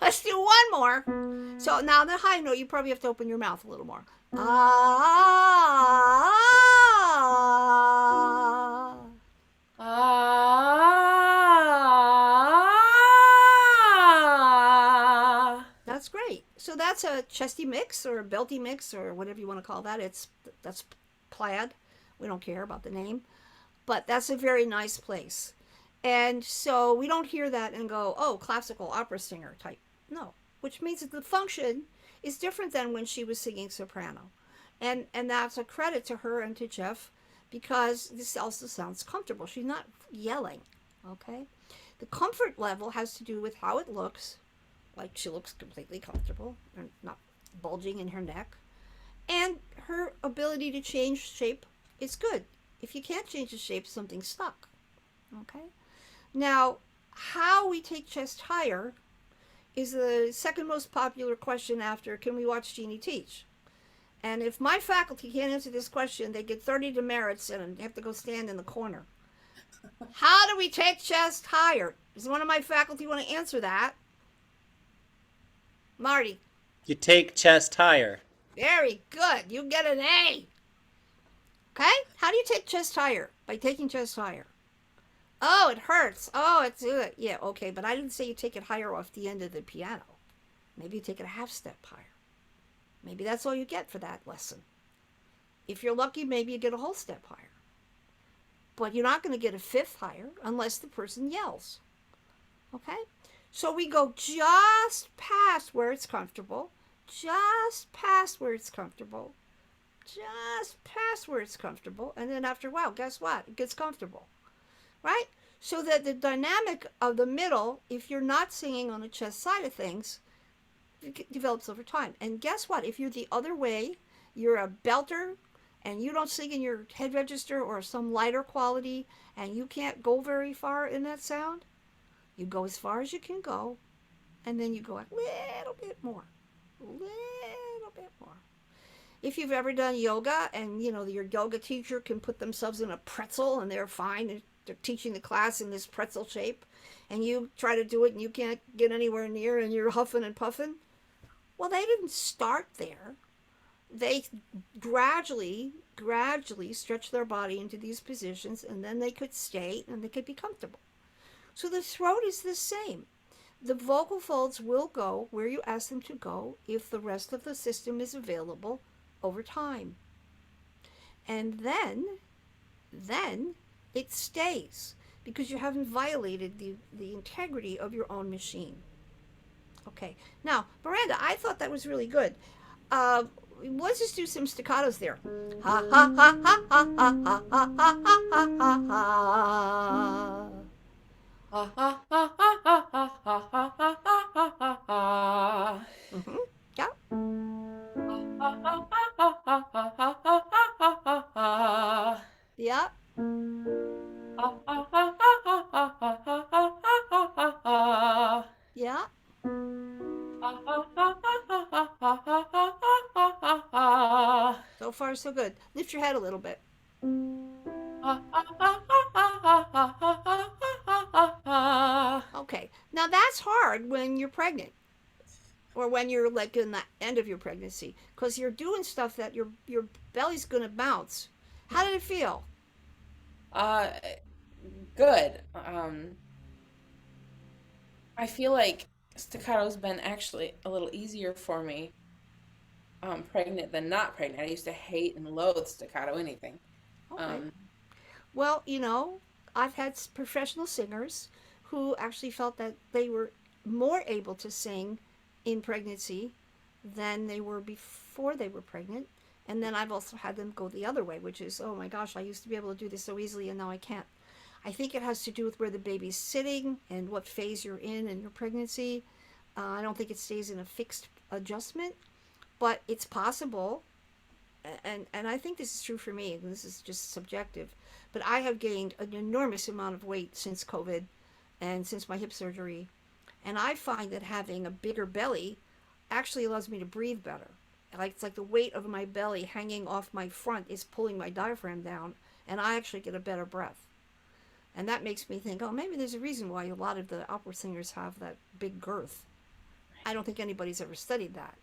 Let's do one more. So now the high note, you probably have to open your mouth a little more. That's great. So that's a chesty mix or a belty mix or whatever you want to call that. That's plaid. We don't care about the name, but that's a very nice place. And so we don't hear that and go, "Oh, classical opera singer type." No, which means that the function is different than when she was singing soprano. And that's a credit to her and to Jeff because this also sounds comfortable. She's not yelling, okay? The comfort level has to do with how it looks, like she looks completely comfortable and not bulging in her neck. And her ability to change shape is good. If you can't change the shape, something's stuck, okay? Now, how we take chest higher is the second most popular question after can we watch Jeannie teach? And if my faculty can't answer this question, they get 30 demerits and have to go stand in the corner. How do we take chest higher? Does one of my faculty want to answer that? Marty. You take chest higher. Very good. You get an A. Okay? How do you take chest higher? By taking chest higher. Oh, it hurts. Oh, it's yeah, okay, but I didn't say you take it higher off the end of the piano. Maybe you take it a half step higher. Maybe that's all you get for that lesson. If you're lucky, maybe you get a whole step higher. But you're not going to get a fifth higher unless the person yells. Okay? So we go just past where it's comfortable, just past where it's comfortable, just past where it's comfortable, and then after a while, guess what? It gets comfortable. Right? So that the dynamic of the middle, if you're not singing on the chest side of things, it develops over time. And guess what? If you're the other way, you're a belter and you don't sing in your head register or some lighter quality and you can't go very far in that sound, you go as far as you can go and then you go a little bit more. A little bit more. If you've ever done yoga and your yoga teacher can put themselves in a pretzel and they're fine, they're teaching the class in this pretzel shape, and you try to do it and you can't get anywhere near and you're huffing and puffing. Well, they didn't start there. They gradually stretch their body into these positions and then they could stay and they could be comfortable. So the throat is the same. The vocal folds will go where you ask them to go if the rest of the system is available over time. And then it stays because you haven't violated the integrity of your own machine. Okay. Now, Miranda, I thought that was really good. Let's just do some staccatos there. Ha ha ha ha ha ha ha ha ha ha ha ha. Ha ha ha ha ha ha ha ha ha ha ha ha. Mm-hmm. Yeah. Ha ha ha ha ha ha ha ha ha ha ha. Yeah. Ha ha ha ha ha ha ha ha ha ha ha. Yeah. Ha ha ha ha ha ha ha ha ha ha ha. So far, so good. Lift your head a little bit. Ha ha ha ha ha ha ha ha ha ha. Okay. Now that's hard when you're pregnant, or when you're like in the end of your pregnancy, because you're doing stuff that your belly's gonna bounce. How did it feel? Uh, Good. I feel like staccato's been actually a little easier for me, pregnant than not pregnant. I used to hate and loathe staccato anything. Okay. Um, Well, I've had professional singers who actually felt that they were more able to sing in pregnancy than they were before they were pregnant. And then I've also had them go the other way, which is, oh my gosh, I used to be able to do this so easily and now I can't. I think it has to do with where the baby's sitting and what phase you're in your pregnancy. I don't think it stays in a fixed adjustment, but it's possible. And I think this is true for me, and this is just subjective, but I have gained an enormous amount of weight since COVID and since my hip surgery. And I find that having a bigger belly actually allows me to breathe better. Like it's like the weight of my belly hanging off my front is pulling my diaphragm down, and I actually get a better breath. And that makes me think, oh, maybe there's a reason why a lot of the opera singers have that big girth. I don't think anybody's ever studied that.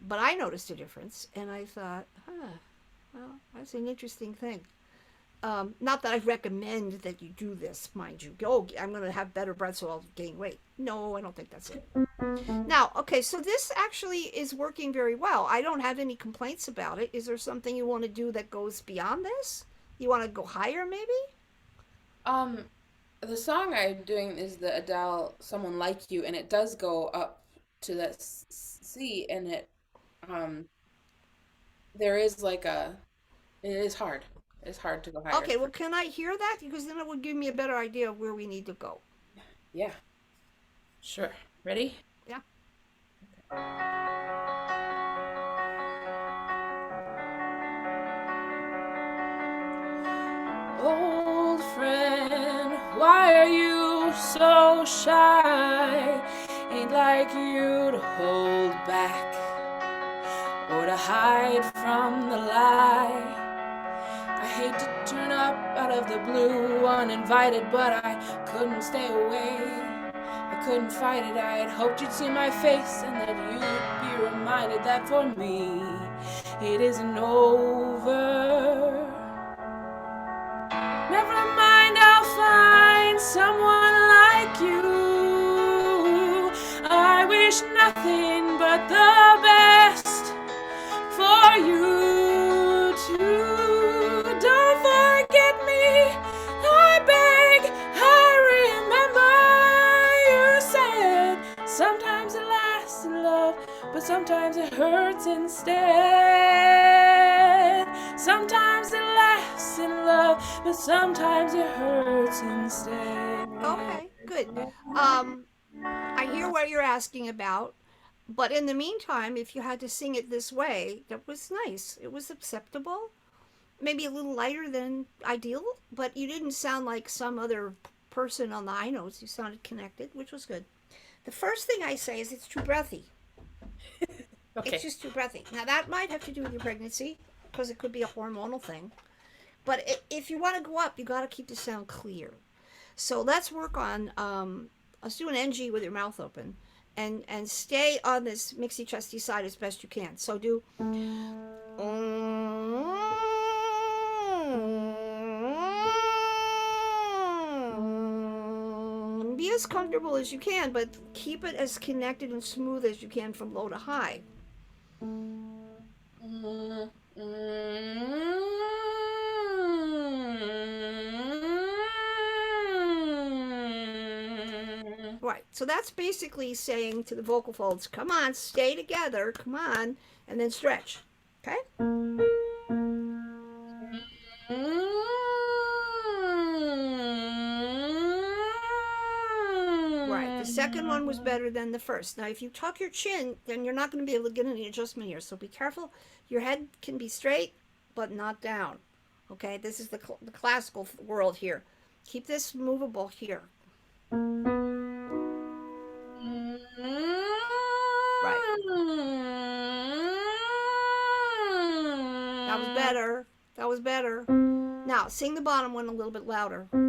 But I noticed a difference, and I thought, well, that's an interesting thing. Not that I recommend that you do this, mind you. Oh, I'm going to have better breath, so I'll gain weight. No, I don't think that's it. Now, okay, so this actually is working very well. I don't have any complaints about it. Is there something you want to do that goes beyond this? You want to go higher, maybe? um, the song I'm doing is the Adele "Someone Like You," and it does go up to that C, and um, there is like it is hard. It's hard to go higher. Okay, well, can I hear that? Because then it would give me a better idea of where we need to go. Yeah, sure. Ready? Yeah. Old friend, why are you so shy? Ain't like you to hold back or to hide from the light. I hate to turn up out of the blue uninvited, but I couldn't stay away. I couldn't fight it. I had hoped you'd see my face and that you'd be reminded that for me it isn't over. Never mind, I'll find someone like you. I wish nothing but the best for you too. Don't forget me, I beg. I remember you said sometimes it lasts in love, but sometimes it hurts instead. Sometimes it lasts in love, but sometimes it hurts instead. Okay, good. I hear what you're asking about, but in the meantime, if you had to sing it this way, that was nice. It was acceptable. Maybe a little lighter than ideal, but you didn't sound like some other person on the high notes. You sounded connected, which was good. The first thing I say is it's too breathy. Okay. It's just too breathy. Now, that might have to do with your pregnancy, because it could be a hormonal thing. But if you want to go up, you got to keep the sound clear. So let's work on, let's do an NG with your mouth open. And stay on this mixy chesty side as best you can. So do. as comfortable as you can, but keep it as connected and smooth as you can from low to high. Mm, Right. So that's basically saying to the vocal folds, come on, stay together, come on, and then stretch. Okay? Right. The second one was better than the first. Now, if you tuck your chin, then you're not going to be able to get any adjustment here. So be careful. Your head can be straight, but not down. Okay? This is the classical world here. Keep this movable here. Right. That was better. That was better. Now, sing the bottom one a little bit louder. Right.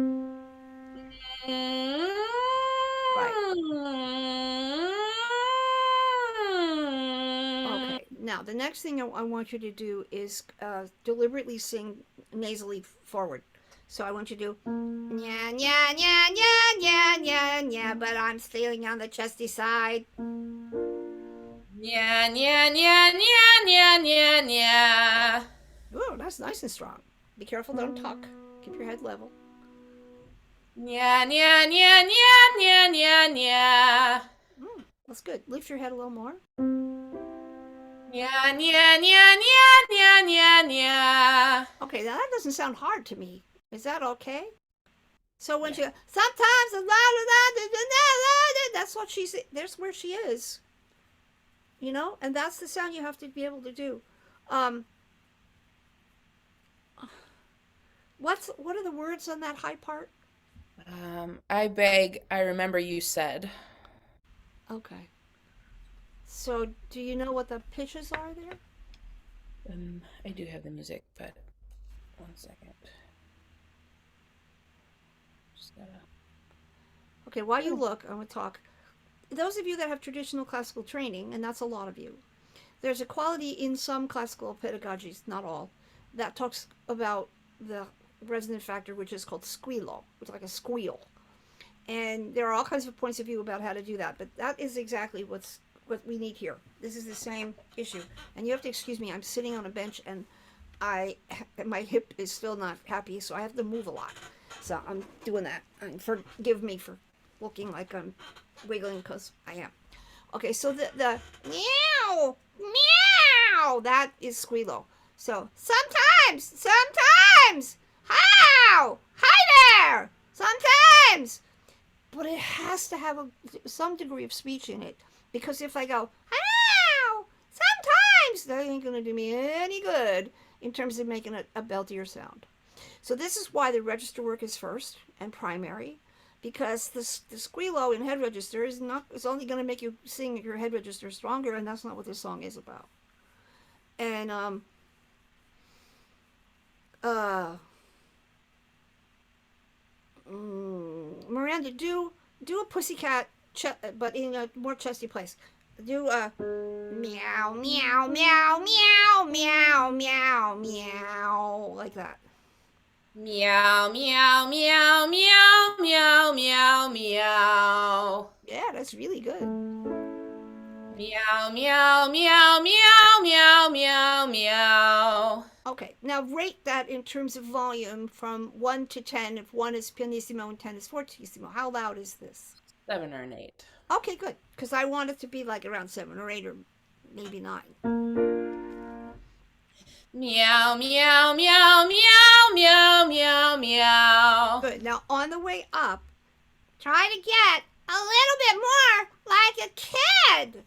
Okay. Now, the next thing I want you to do is deliberately sing nasally forward. So I want you to do nya nya nya nya nya nya nya, but I'm feeling on the chesty side. Nya, nya, nya, nya, nya, nya, nya. Ooh, that's nice and strong. Be careful, don't tuck. Keep your head level. Nya, nya, nya, nya, nya, nya, nya. That's good. Lift your head a little more. Nya, nya, nya, nya, nya, nya, nya. Okay, now that doesn't sound hard to me. Is that okay? So when she sometimes a lot of that's what she's. There's where she is. You know, and that's the sound you have to be able to do. What are the words on that high part? I beg, I remember you said. Okay. So do you know what the pitches are there? I do have the music, but 1 second. Just gotta. Okay, while you look, I'm going to talk. Those of you that have traditional classical training, and that's a lot of you, there's a quality in some classical pedagogies, not all, that talks about the resonant factor, which is called squealo, which is like a squeal. And there are all kinds of points of view about how to do that, but that is exactly what we need here. This is the same issue. And you have to excuse me, I'm sitting on a bench and my hip is still not happy, so I have to move a lot. So I'm doing that. And forgive me for looking like I'm wiggling because I am. Okay, so the meow, meow, that is squealo. So sometimes, how, hi there, sometimes. But it has to have some degree of speech in it. Because if I go, how, sometimes, that ain't going to do me any good in terms of making a beltier sound. So this is why the register work is first and primary. Because the squealo in head register is only going to make you sing your head register stronger, and that's not what this song is about. And Miranda, do a pussycat, but in a more chesty place. Do a meow meow meow meow meow meow meow like that. Meow, meow, meow, meow, meow, meow, meow. Yeah, that's really good. Meow, meow, meow, meow, meow, meow, meow. Okay, now rate that in terms of volume from 1 to 10. If 1 is pianissimo and 10 is fortissimo. How loud is this? 7 or an 8. Okay, good. Because I want it to be like around 7 or 8 or maybe 9. Meow, meow, meow, meow, meow, meow, meow. Good. Now on the way up, try to get a little bit more like a kid.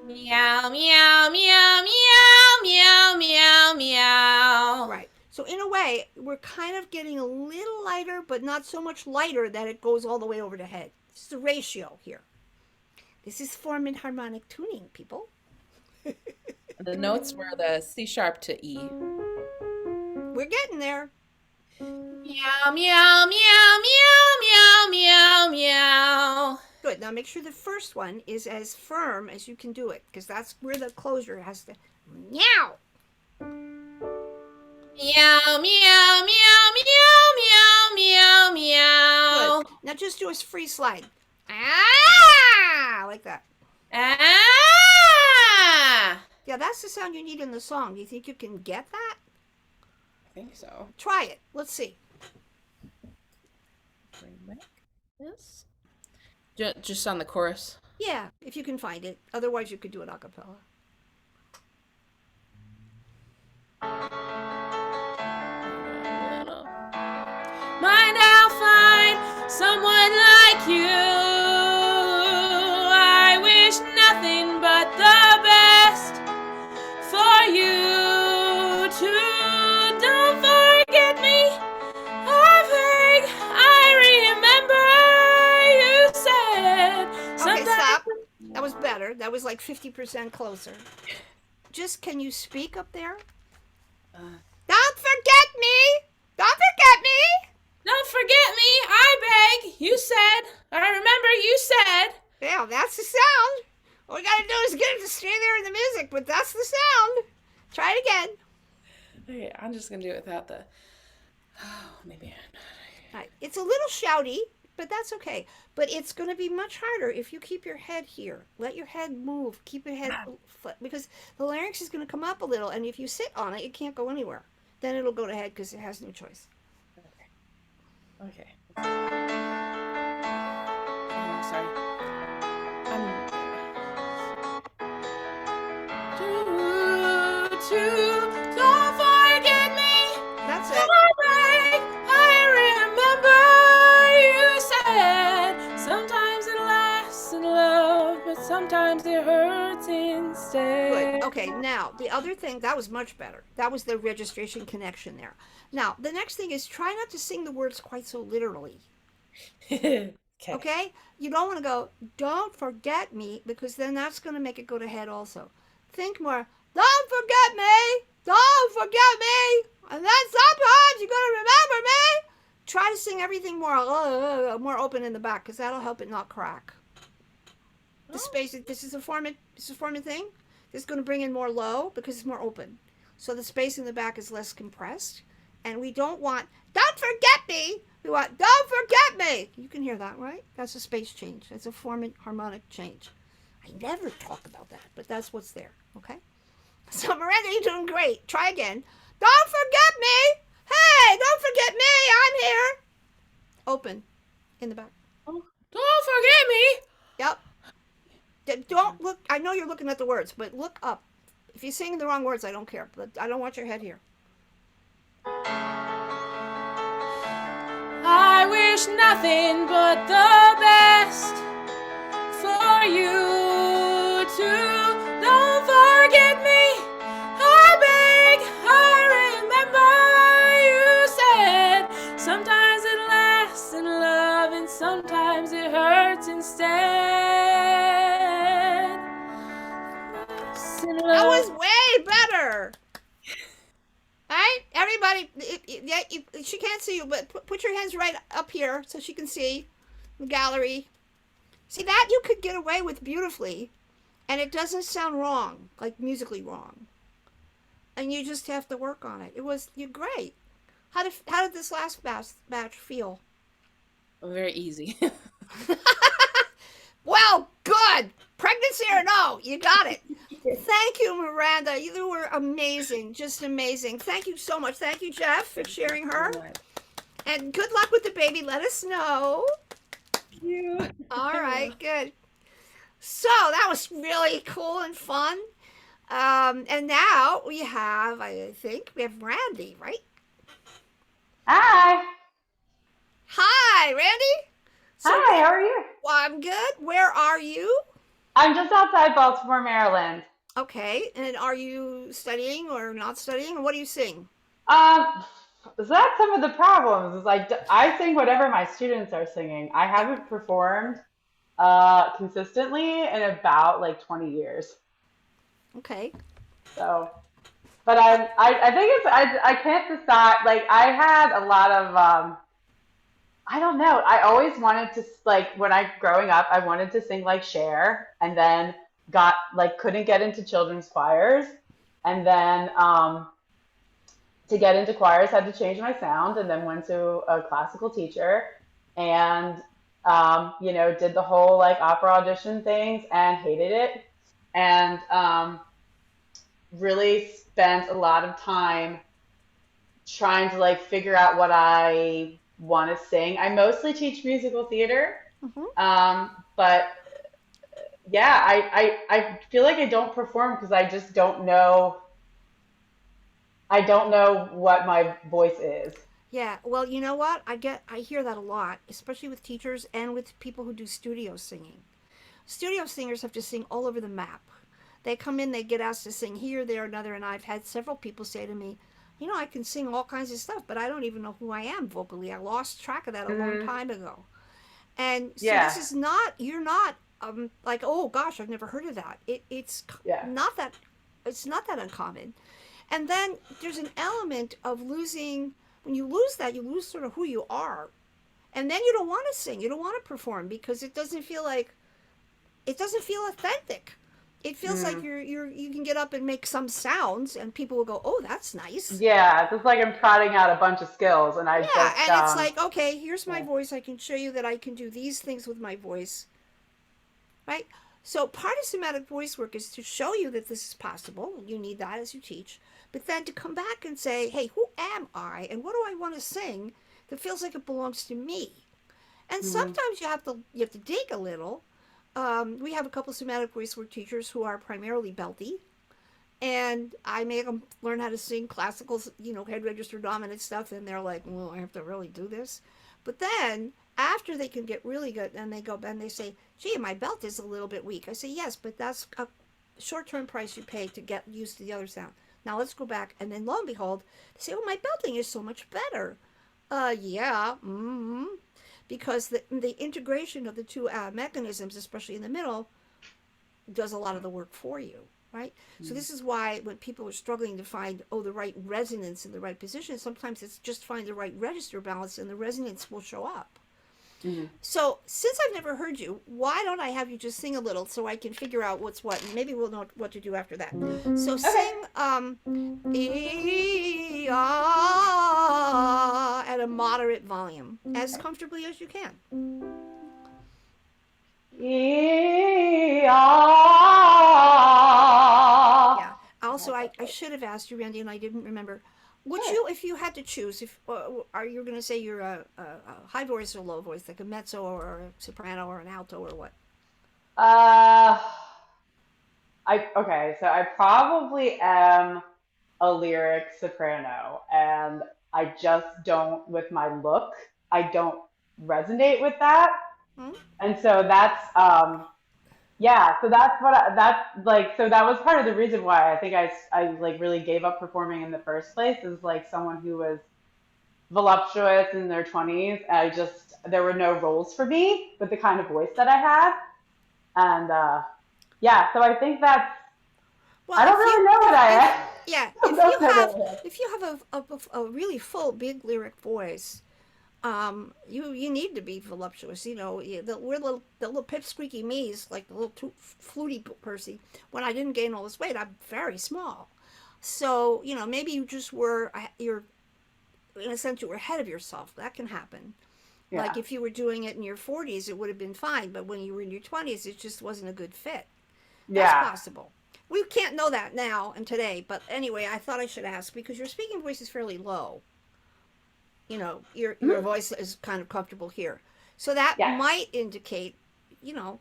Meow, meow, meow, meow, meow, meow, meow. Right. So in a way, we're kind of getting a little lighter, but not so much lighter that it goes all the way over the head. It's the ratio here. This is form and harmonic tuning, people. The notes were the C sharp to E. We're getting there. Meow, meow, meow, meow, meow, meow, meow. Good. Now make sure the first one is as firm as you can do it, because that's where the closure has to. Meow. Meow, meow, meow, meow, meow, meow, meow. Good. Now just do a free slide. Ah, like that. Ah! Yeah, that's the sound you need in the song. Do you think you can get that? I think so. Try it. Let's see. Bring back this. Just on the chorus. Yeah, if you can find it. Otherwise, you could do it a cappella. Mind I'll find someone like you. I wish nothing but the best for you too. Don't forget me. I think I remember you said Okay, sometimes. stop. That was better. That was like 50% closer. Just, can you speak up there? Don't forget me! Don't forget me! Don't forget me, I beg. You said. I remember you said. Yeah, that's the sound. All we gotta do is get it to stay there in the music, but that's the sound. Try it again. Okay, I'm just gonna do it without the. Oh, maybe I'm not. Right. It's a little shouty, but that's okay. But it's going to be much harder if you keep your head here. Let your head move. Keep your head because the larynx is going to come up a little, and if you sit on it, it can't go anywhere. Then it'll go to head because it has no choice. Okay. Oh, sorry. Don't forget me. That's it. I remember you said sometimes it lasts in love, but sometimes it hurts instead. Good. Okay, now the other thing, that was much better. That was the registration connection there. Now, the next thing is try not to sing the words quite so literally. Okay? You don't want to go, don't forget me, because then that's going to make it go to head also. Think more, don't forget me, don't forget me, and then sometimes you're going to remember me. Try to sing everything more open in the back, because that'll help it not crack. The space, this is a formant thing. This is going to bring in more low because it's more open. So the space in the back is less compressed. And we don't want, don't forget me. We want, don't forget me. You can hear that, right? That's a space change. That's a formant harmonic change. I never talk about that, but that's what's there, okay? So Miranda, you're doing great. Try again. Don't forget me. Hey, don't forget me. I'm here. Open in the back. Oh, don't forget me. Yep. Don't look, I know you're looking at the words, but look up. If you're singing the wrong words, I don't care. But I don't want your head here. I wish nothing but the best for you too. Don't forget me. I beg. I remember you said sometimes it lasts in love and sometimes it hurts instead. That was way better. All right, everybody. She can't see you, but put your hands right up here so she can see the gallery. See, that you could get away with beautifully, and it doesn't sound wrong, like musically wrong. And you just have to work on it. You're great. How did this last batch feel? Very easy. Well, good. Pregnancy or no, you got it. Thank you, Miranda. You were amazing, just amazing. Thank you so much. Thank you, Jeff, for sharing her. And good luck with the baby. Let us know. Cute. All right, good. So that was really cool and fun. And now we have, I think, we have Randy, right? Hi. Hi, Randy. So Hi, how are you? Well, I'm good. Where are you? I'm just outside Baltimore, Maryland. Okay, and are you studying or not studying? What do you sing? Um, so that's some of the problems. Is like I sing whatever my students are singing. I haven't performed consistently in about like 20 years. Okay. So, but I think it's I can't decide. Like I had a lot of I don't know. I always wanted to like when I growing up, I wanted to sing like Cher, and then got like couldn't get into children's choirs, and then to get into choirs had to change my sound, and then went to a classical teacher, and Did the whole like opera audition things and hated it. And really spent a lot of time trying to like figure out what I want to sing. I mostly teach musical theater, Hmm. but yeah, I feel like I don't perform because I just don't know. I don't know what my voice is. Yeah, well, you know what? I hear that a lot, especially with teachers and with people who do studio singing. Studio singers have to sing all over the map. They come in, they get asked to sing here, there, another, and I've had several people say to me, I can sing all kinds of stuff, but I don't even know who I am vocally. I lost track of that a long Hmm. time ago. And so this Yeah, is not, you're not like, oh gosh, I've never heard of that. yeah. Not that, it's not that uncommon. And then there's an element of losing, when you lose that, you lose sort of who you are. And then you don't want to sing, you don't want to perform because it doesn't feel authentic. It feels like Mm. you can get up and make some sounds and people will go, "Oh, that's nice." Yeah, it's just like I'm trotting out a bunch of skills, and I Yeah, just and it's like, "Okay, here's my yeah. voice. I can show you that I can do these things with my voice." Right? So part of somatic voice work is to show you that this is possible. You need that as you teach. But then to come back and say, "Hey, who am I and what do I want to sing that feels like it belongs to me?" And Hmm. sometimes you have to dig a little. We have a couple somatic voice work teachers who are primarily belty, and I make them learn how to sing classical, head register dominant stuff, and they're like, "Well, I have to really do this." But then after they can get really good, and they go and they say, "Gee, my belt is a little bit weak." I say, "Yes, but that's a short-term price you pay to get used to the other sound. Now let's go back." And then lo and behold, they say, "Oh, my belting is so much better." Yeah, because the integration of the two mechanisms, especially in the middle, does a lot of the work for you, right? So this is why when people are struggling to find the right resonance in the right position, sometimes it's just find the right register balance and the resonance will show up. Hmm. So since I've never heard you, why don't I have you just sing a little so I can figure out what's what, and maybe we'll know what to do after that. So Okay. sing ah, at a moderate volume, as comfortably as you can. Yeah. Also, I should have asked you, Randy, and I didn't remember. Would Sure. you, if you had to choose, if are you going to say you're a high voice or low voice, like a mezzo or a soprano or an alto or what? Uh, so I probably am a lyric soprano, and I just don't, with my look, I don't resonate with that. Hmm? And so that's yeah, so that's like, so that was part of the reason why I think I like really gave up performing in the first place, is like someone who was voluptuous in their 20s. There were no roles for me with the kind of voice that I had. And yeah, so I think that's, Well, I don't really know what I if am. yeah, I don't know what I am. if you have a really full big lyric voice, you need to be voluptuous. The little pipsqueaky me's, like the little fluty Percy. When I didn't gain all this weight, I'm very small. So maybe you just you're in a sense you were ahead of yourself. That can happen. Like Yeah. if you were doing it in your 40s, it would have been fine. But when you were in your 20s, it just wasn't a good fit. That's Yeah. possible. We can't know that now and today. But anyway, I thought I should ask because your speaking voice is fairly low. Your Mhm. voice is kind of comfortable here. So that Yes. might indicate,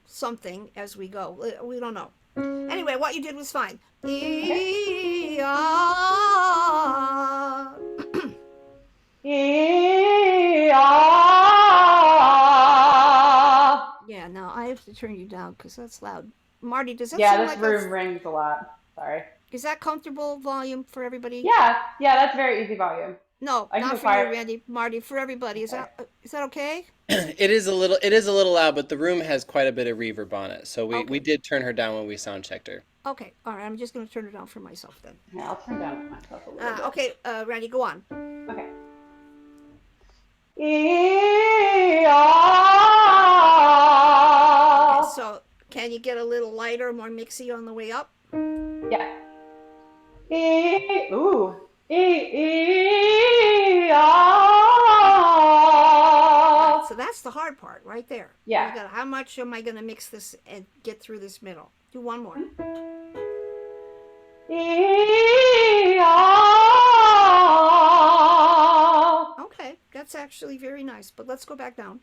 something as we go. We don't know. Anyway, what you did was fine. Okay. Ah. Yeah, no, I have to turn you down because that's loud. Marty, does that Yeah, seem this like room rings a lot. Sorry. is that comfortable volume for everybody? Yeah, yeah, that's very easy volume. No, I can not go for you, quiet. Randy. Marty, for everybody. Okay. Is that okay? It is a little loud, but the room has quite a bit of reverb on it. So we Okay. did turn her down when we sound checked her. Okay. All right. I'm just going to turn it down for myself then. Yeah, I'll turn down myself a little bit. Okay, Randy, go on. Okay. Okay, so can you get a little lighter, more mixy on the way up? Yeah. Ooh. E, Right. ah. So that's the hard part right there. Yeah. You gotta, how much am I going to mix this and get through this middle? Do one more. Okay, that's actually very nice, but let's go back down.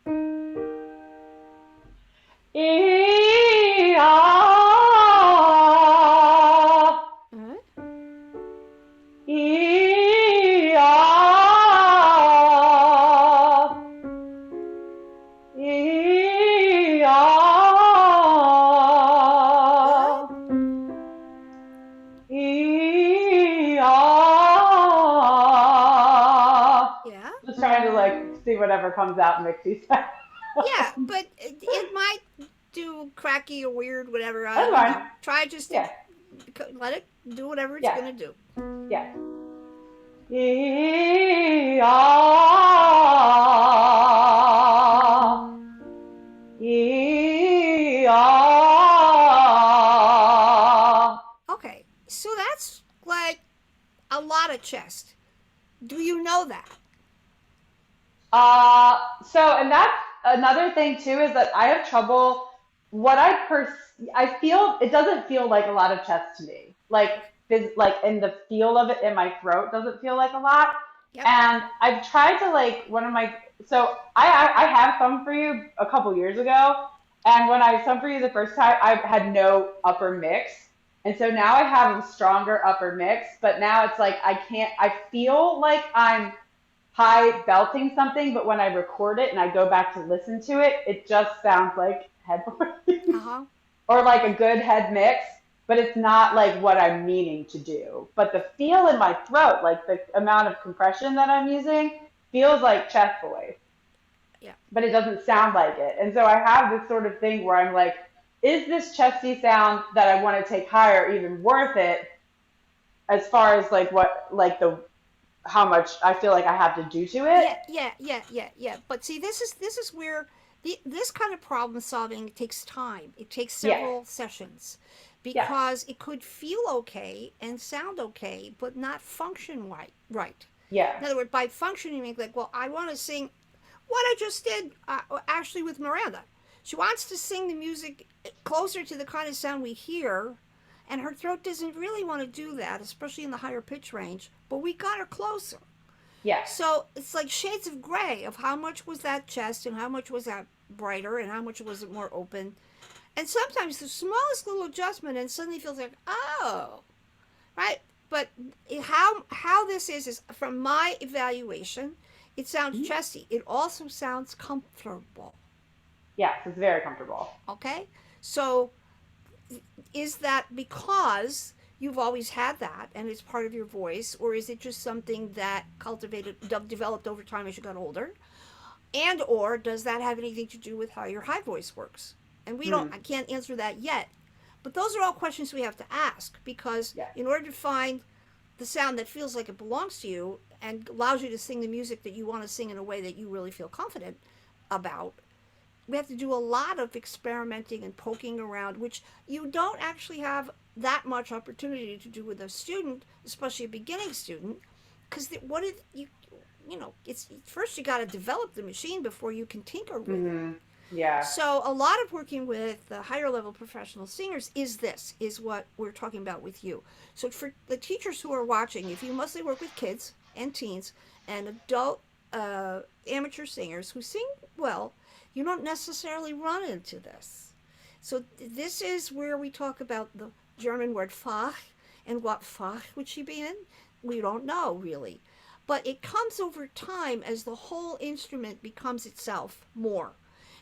All right. Yeah. Just trying to like see whatever comes out mixy style. Yeah, but it might do cracky or weird, whatever. That's fine. Try just to Yeah. let it do whatever it's Yeah. going to do. Yeah. Okay, so that's like a lot of chest. Do you know that? And that's another thing too is that I have trouble. I feel it doesn't feel like a lot of chest to me. Like in the feel of it in my throat doesn't feel like a lot. Yep. And I've tried to like I have sung for you a couple years ago, and when I sung for you the first time, I had no upper mix, and so now I have a stronger upper mix. But now it's like I feel like I'm high belting something, but when I record it and I go back to listen to it, it just sounds like head voice Uh-huh. or like a good head mix, but it's not like what I'm meaning to do. But the feel in my throat, like the amount of compression that I'm using, feels like chest voice. Yeah. But it doesn't sound like it. And so I have this sort of thing where I'm like, is this chesty sound that I want to take higher even worth it as far as like how much I feel like I have to do to it? Yeah. But see, this is where this kind of problem solving takes time. It takes several sessions because it could feel okay and sound okay, but not function right. Yeah. In other words, by function, you mean like, well, I want to sing what I just did actually with Miranda. She wants to sing the music closer to the kind of sound we hear, and her throat doesn't really want to do that, especially in the higher pitch range, but we got her closer. Yeah. So it's like shades of gray of how much was that chest and how much was that brighter and how much was it more open. And sometimes the smallest little adjustment and suddenly feels like, oh, right? But how this is from my evaluation, it sounds chesty. It also sounds comfortable. Yes, it's very comfortable. Okay? So is that because you've always had that and it's part of your voice, or is it just something that developed over time as you got older? And or does that have anything to do with how your high voice works? And I can't answer that yet. But those are all questions we have to ask because in order to find the sound that feels like it belongs to you and allows you to sing the music that you want to sing in a way that you really feel confident about, we have to do a lot of experimenting and poking around, which you don't actually have that much opportunity to do with a student, especially a beginning student, because it's first you got to develop the machine before you can tinker with it. Yeah. So a lot of working with the higher level professional singers is what we're talking about with you. So for the teachers who are watching, if you mostly work with kids and teens and adult amateur singers who sing well, you don't necessarily run into this. So this is where we talk about the German word Fach, and what Fach would she be in? We don't know really. But it comes over time as the whole instrument becomes itself more.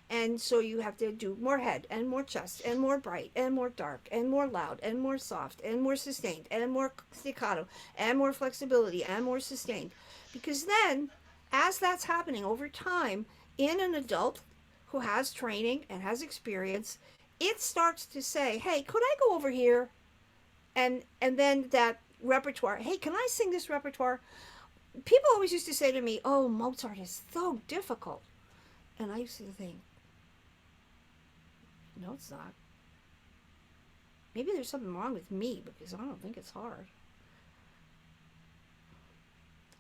And so you have to do more head and more chest and more bright and more dark and more loud and more soft and more sustained and more staccato and more flexibility and more sustained. Because then, as that's happening over time in an adult who has training and has experience, it starts to say, hey, could I go over here? And then that repertoire, hey, can I sing this repertoire? People always used to say to me, oh, Mozart is so difficult. And I used to think, no, it's not. Maybe there's something wrong with me because I don't think it's hard.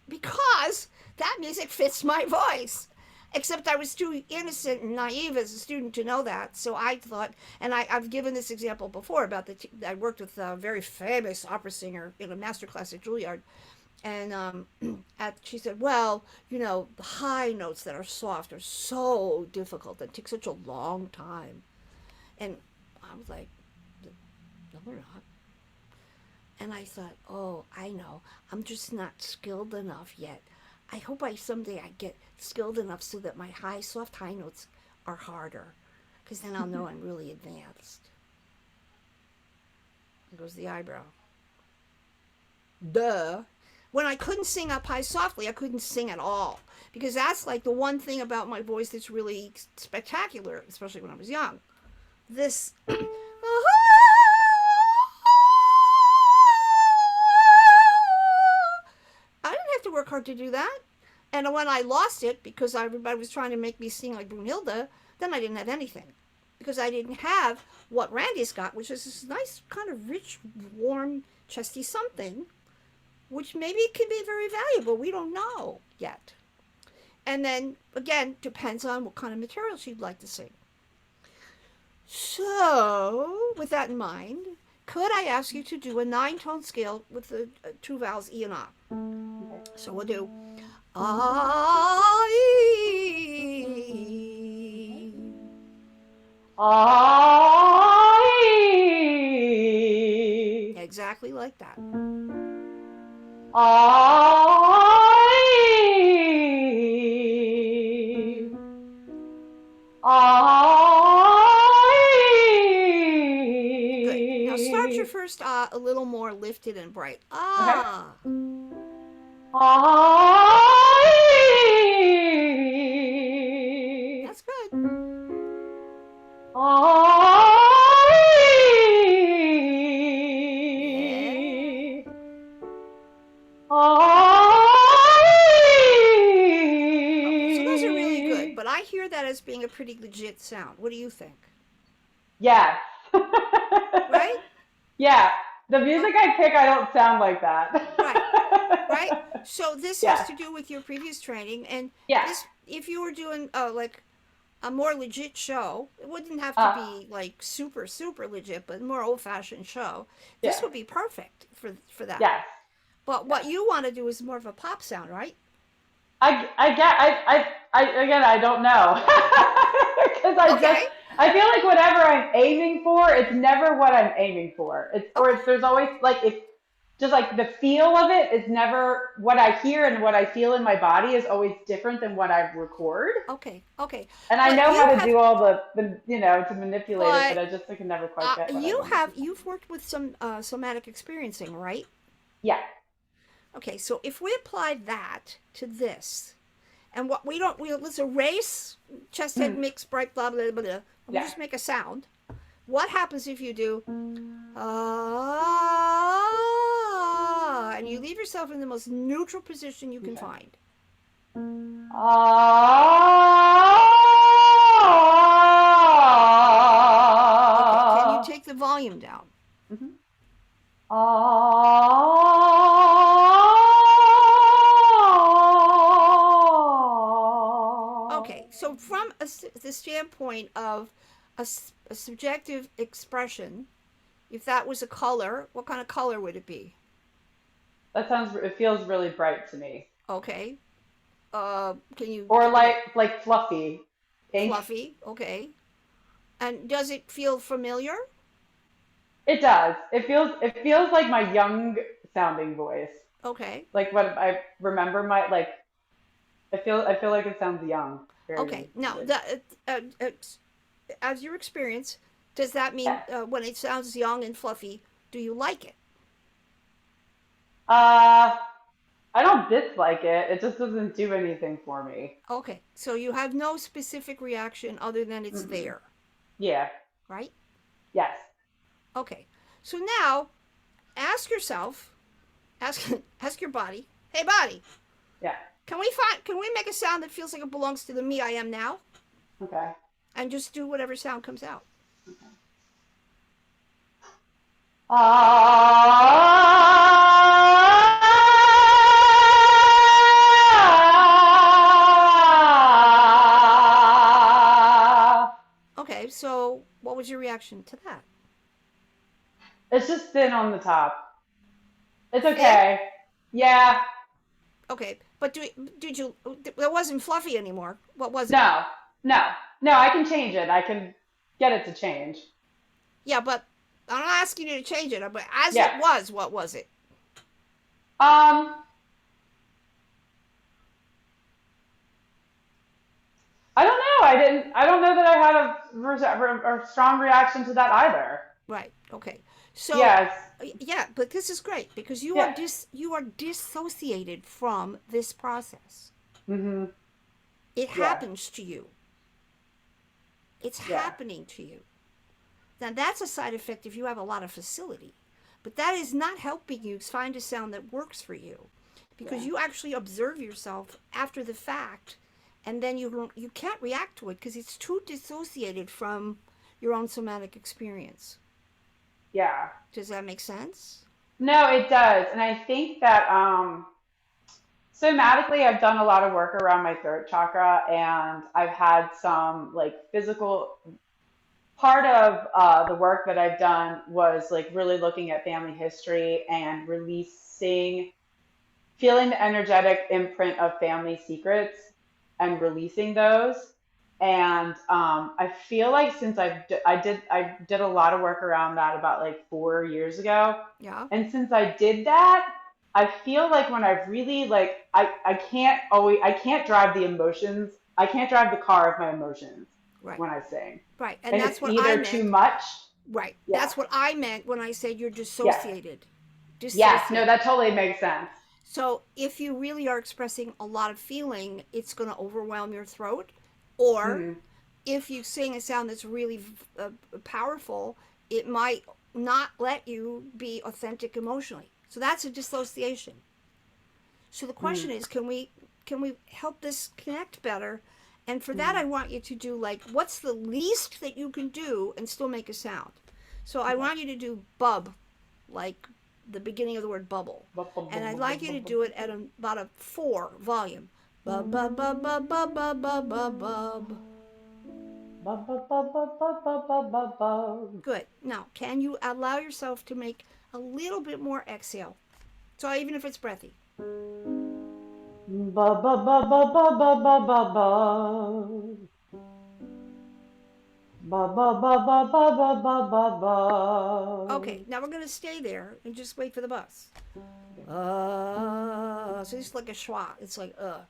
Because that music fits my voice. Except I was too innocent and naive as a student to know that. So I thought, and I've given this example before about I worked with a very famous opera singer in a master class at Juilliard. And she said, well, the high notes that are soft are so difficult. It takes such a long time. And I was like, no, they're not. And I thought, oh, I know. I'm just not skilled enough yet. I hope someday I get skilled enough so that my soft high notes are harder. Because then I'll know I'm really advanced. There goes the eyebrow. Duh. When I couldn't sing up high softly, I couldn't sing at all. Because that's like the one thing about my voice that's really spectacular, especially when I was young. This... I didn't have to work hard to do that. And when I lost it, because everybody was trying to make me sing like Brunhilde, then I didn't have anything. Because I didn't have what Randy's got, which is this nice kind of rich, warm, chesty something, which maybe could be very valuable. We don't know yet. And then, again, depends on what kind of material she'd like to sing. So, with that in mind, could I ask you to do a 9-tone scale with the two vowels E and A? So we'll do I. Exactly like that. Good. Now start your first a little more lifted and bright. Ah. That's good. So those are really good, but I hear that as being a pretty legit sound. What do you think? Yes. Right? Yeah. The music I pick, I don't sound like that. Right? So this Yeah. has to do with your previous training, and Yeah. if you were doing like a more legit show, it wouldn't have to be like super legit, but a more old-fashioned show. This Yeah. would be perfect for that. Yes. But what you want to do is more of a pop sound, right? I again, I don't know. Because Okay. I feel like whatever I'm aiming for, it's never what I'm aiming for. There's always like, just like the feel of it is never what I hear, and what I feel in my body is always different than what I record. Okay. And I But know you how to have- do all the to manipulate it, but But, I can never quite get what I want. you've worked with some somatic experiencing, right? Yeah. Okay, so if we apply that to this, and let's erase chest head mix bright blah blah blah blah. We'll Yeah. just make a sound. What happens if you do and you leave yourself in the most neutral position you can find? Okay, can you take the volume down? Okay, so from the standpoint of a subjective expression, if that was a color, what kind of color would it be? It feels really bright to me. Okay. Can you... Or like fluffy. Pink. Fluffy, okay. And does it feel familiar? It does. It feels like my young sounding voice. Okay. Like what I remember I feel like it sounds young. Very Okay. Now, young. as your experience, does that mean when it sounds young and fluffy, do you like it? I don't dislike it. It just doesn't do anything for me. Okay. So you have no specific reaction other than it's there, Yeah. right? Yes. Okay. So now, ask your body, hey body, Yeah. can we make a sound that feels like it belongs to the me I am now? Okay. And just do whatever sound comes out. So what was your reaction to that? It's just thin on the top. It's Thin? okay. Yeah. Okay, but did you? It wasn't fluffy anymore. What was it? No. No. No, I can change it. I can get it to change. Yeah, but I'm not asking you to change it. But as Yeah. it was, what was it? Um, I don't know. I don't know that I had a strong reaction to that either. Right. Okay. So, Yes. yeah, but this is great because Yeah. you are dissociated from this process. Mhm. It Yeah. happens to you. It's Yeah. happening to you. Now that's a side effect if you have a lot of facility, but that is not helping you find a sound that works for you, because Yeah. you actually observe yourself after the fact, and then you can't react to it because it's too dissociated from your own somatic experience. Yeah. Does that make sense? No, it does. And I think that somatically I've done a lot of work around my throat chakra and I've had some like physical part of the work that I've done was like really looking at family history and releasing, feeling the energetic imprint of family secrets and releasing those. And I feel like since I did a lot of work around that about like 4 years ago, Yeah. and since I did that, I feel like when I've really like I can't drive the emotions. I can't drive the car of my emotions Right. when I sing, Right. And and that's it's what I either too meant. much. Right. Yeah, That's what I meant when I said you're yeah, dissociated. yes. No, Dissociated. that totally makes sense. So if you really are expressing a lot of feeling, it's going to overwhelm your throat. Or Hmm. if you sing a sound that's really powerful, it might not let you be authentic emotionally. So that's a dissociation. So the Hmm. question is, can we help this connect better? And for that, I want you to do like, what's the least that you can do and still make a sound? So I Okay. want you to do bub, like the beginning of the word bubble. And I'd like you to do it at about a 4 volume. Bub, bub, bub, bub, bub, bub, bub, bub, bub. Good. Now, can you allow yourself to make a little bit more exhale? So even if it's breathy. Ba ba ba ba ba ba ba ba ba. Ba ba ba ba ba ba ba ba ba. Okay, now we're going to stay there and just wait for the bus. Okay. So it's like a schwa. It's like Uh,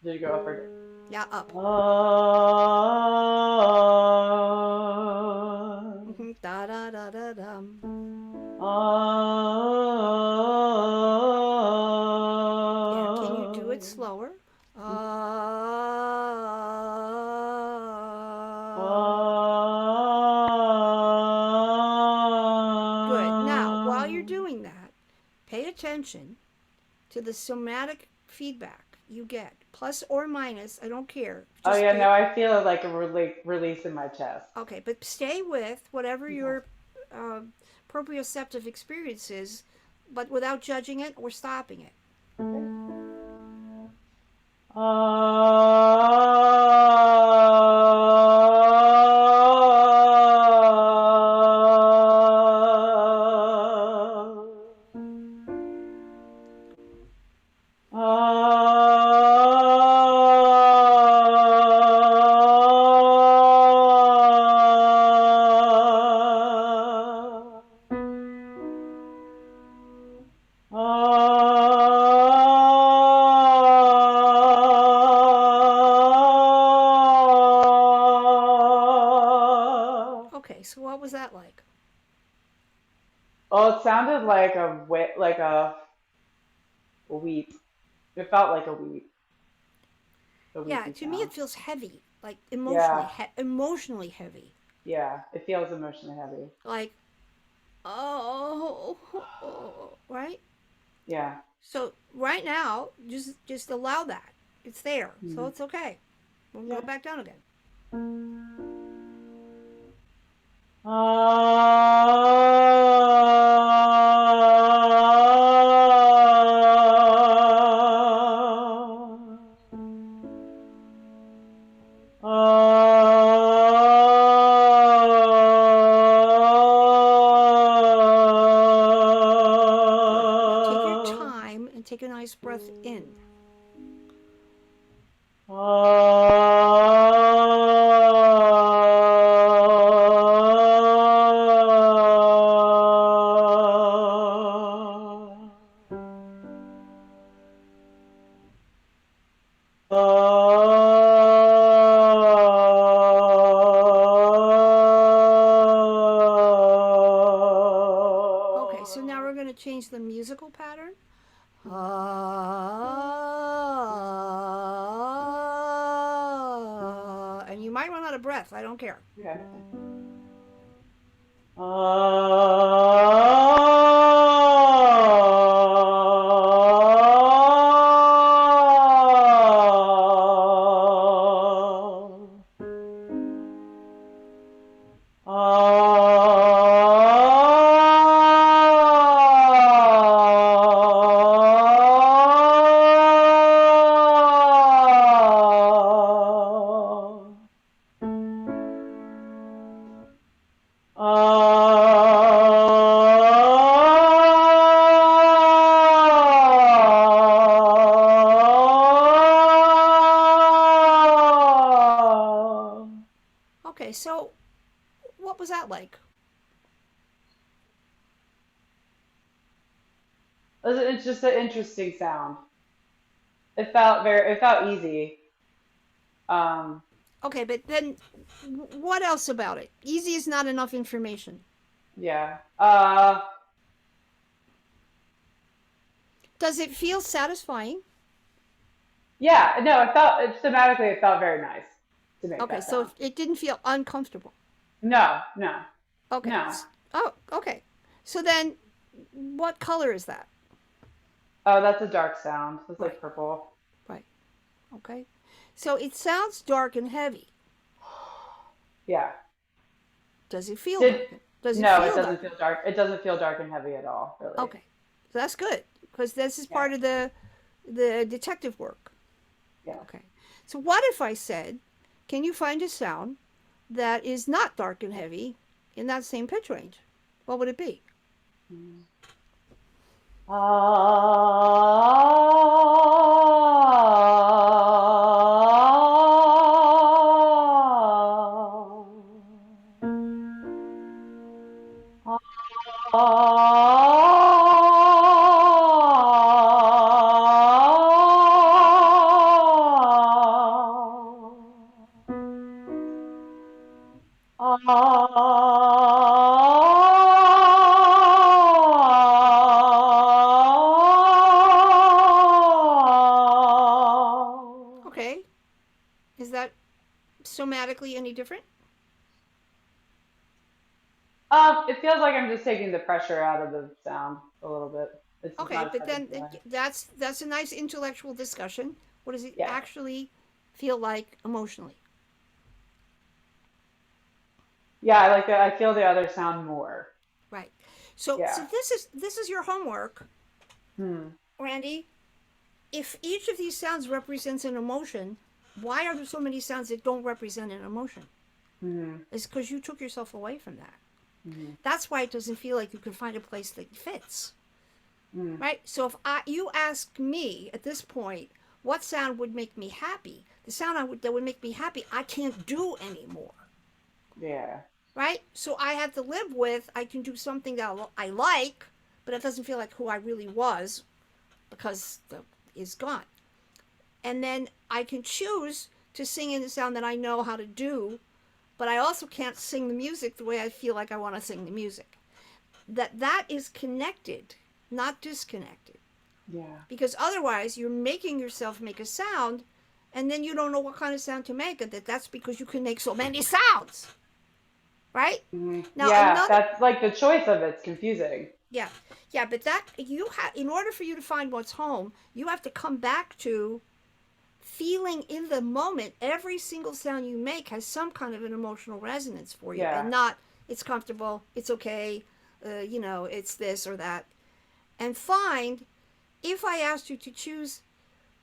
did you go up or Yeah, up. Da da da da dum. Yeah, can you do it slower? Good. Now, while you're doing that, pay attention to the somatic feedback you get, plus or minus. I don't care. Oh Just yeah, no, pay. I feel like a release in my chest. Okay, but stay with whatever Okay. your uh, proprioceptive experience is, but without judging it or stopping it. Okay. Okay, so what was that like? Oh, it sounded like like a weep. It felt like a Yeah, weepy to me sound. it feels heavy, like Yeah, emotionally heavy. yeah. It feels emotionally heavy. Like, oh, right? Yeah. So right now, just allow that. It's there, so Mhm. it's okay. We'll go Yeah. back down again. Take a nice breath in. Okay, so now we're going to change the musical pattern. And you might run out of breath. I don't care. Okay. Okay, so what was that like? It's just an interesting sound. It felt easy. Um, Okay, but then what else about it? Easy is not enough information. yeah. Does it feel satisfying? Yeah, no, thematically, it felt very nice to make Okay, that so sound. it didn't feel uncomfortable. No, no, Okay. no. Oh, okay. So then what color is that? Oh, that's a dark sound. It's Right, like purple. right. Okay. So it sounds dark and heavy. Yeah. Does it feel Did dark? Does it No, it feel doesn't dark? feel dark. It doesn't feel dark and heavy at all, really. Okay. So that's good because this is Yeah, part of the detective work. yeah. Okay. So what if I said, can you find a sound that is not dark and heavy in that same pitch range? What would it be? Okay. Is that somatically any different? It feels like I'm just taking the pressure out of the sound a little bit. It's just Okay, not as but heavy then feeling. that's a nice intellectual discussion. What does it Yeah. actually feel like emotionally? Yeah, I like that. I feel the other sound more. Right. So Yeah. this is your homework, Hmm. Randy. If each of these sounds represents an emotion, why are there so many sounds that don't represent an emotion? Hmm. It's because you took yourself away from that. Hmm. That's why it doesn't feel like you can find a place that fits. Hmm. Right? So if you ask me at this point, what sound would make me happy? The sound that would make me happy, I can't do anymore. Yeah. Right? So I have to live with, I can do something that I like, but it doesn't feel like who I really was because the is gone. And then I can choose to sing in the sound that I know how to do, but I also can't sing the music the way I feel like I want to sing the music. That is connected, not disconnected. Yeah. Because otherwise you're making yourself make a sound and then you don't know what kind of sound to make, and that's because you can make so many sounds. Right? Hmm. Now Yeah. another That's like the choice of it's confusing. yeah. Yeah, but that you have in order for you to find what's home, you have to come back to feeling in the moment. Every single sound you make has some kind of an emotional resonance for you, and Yeah. not it's comfortable, it's okay, it's this or that. And find, if I asked you to choose,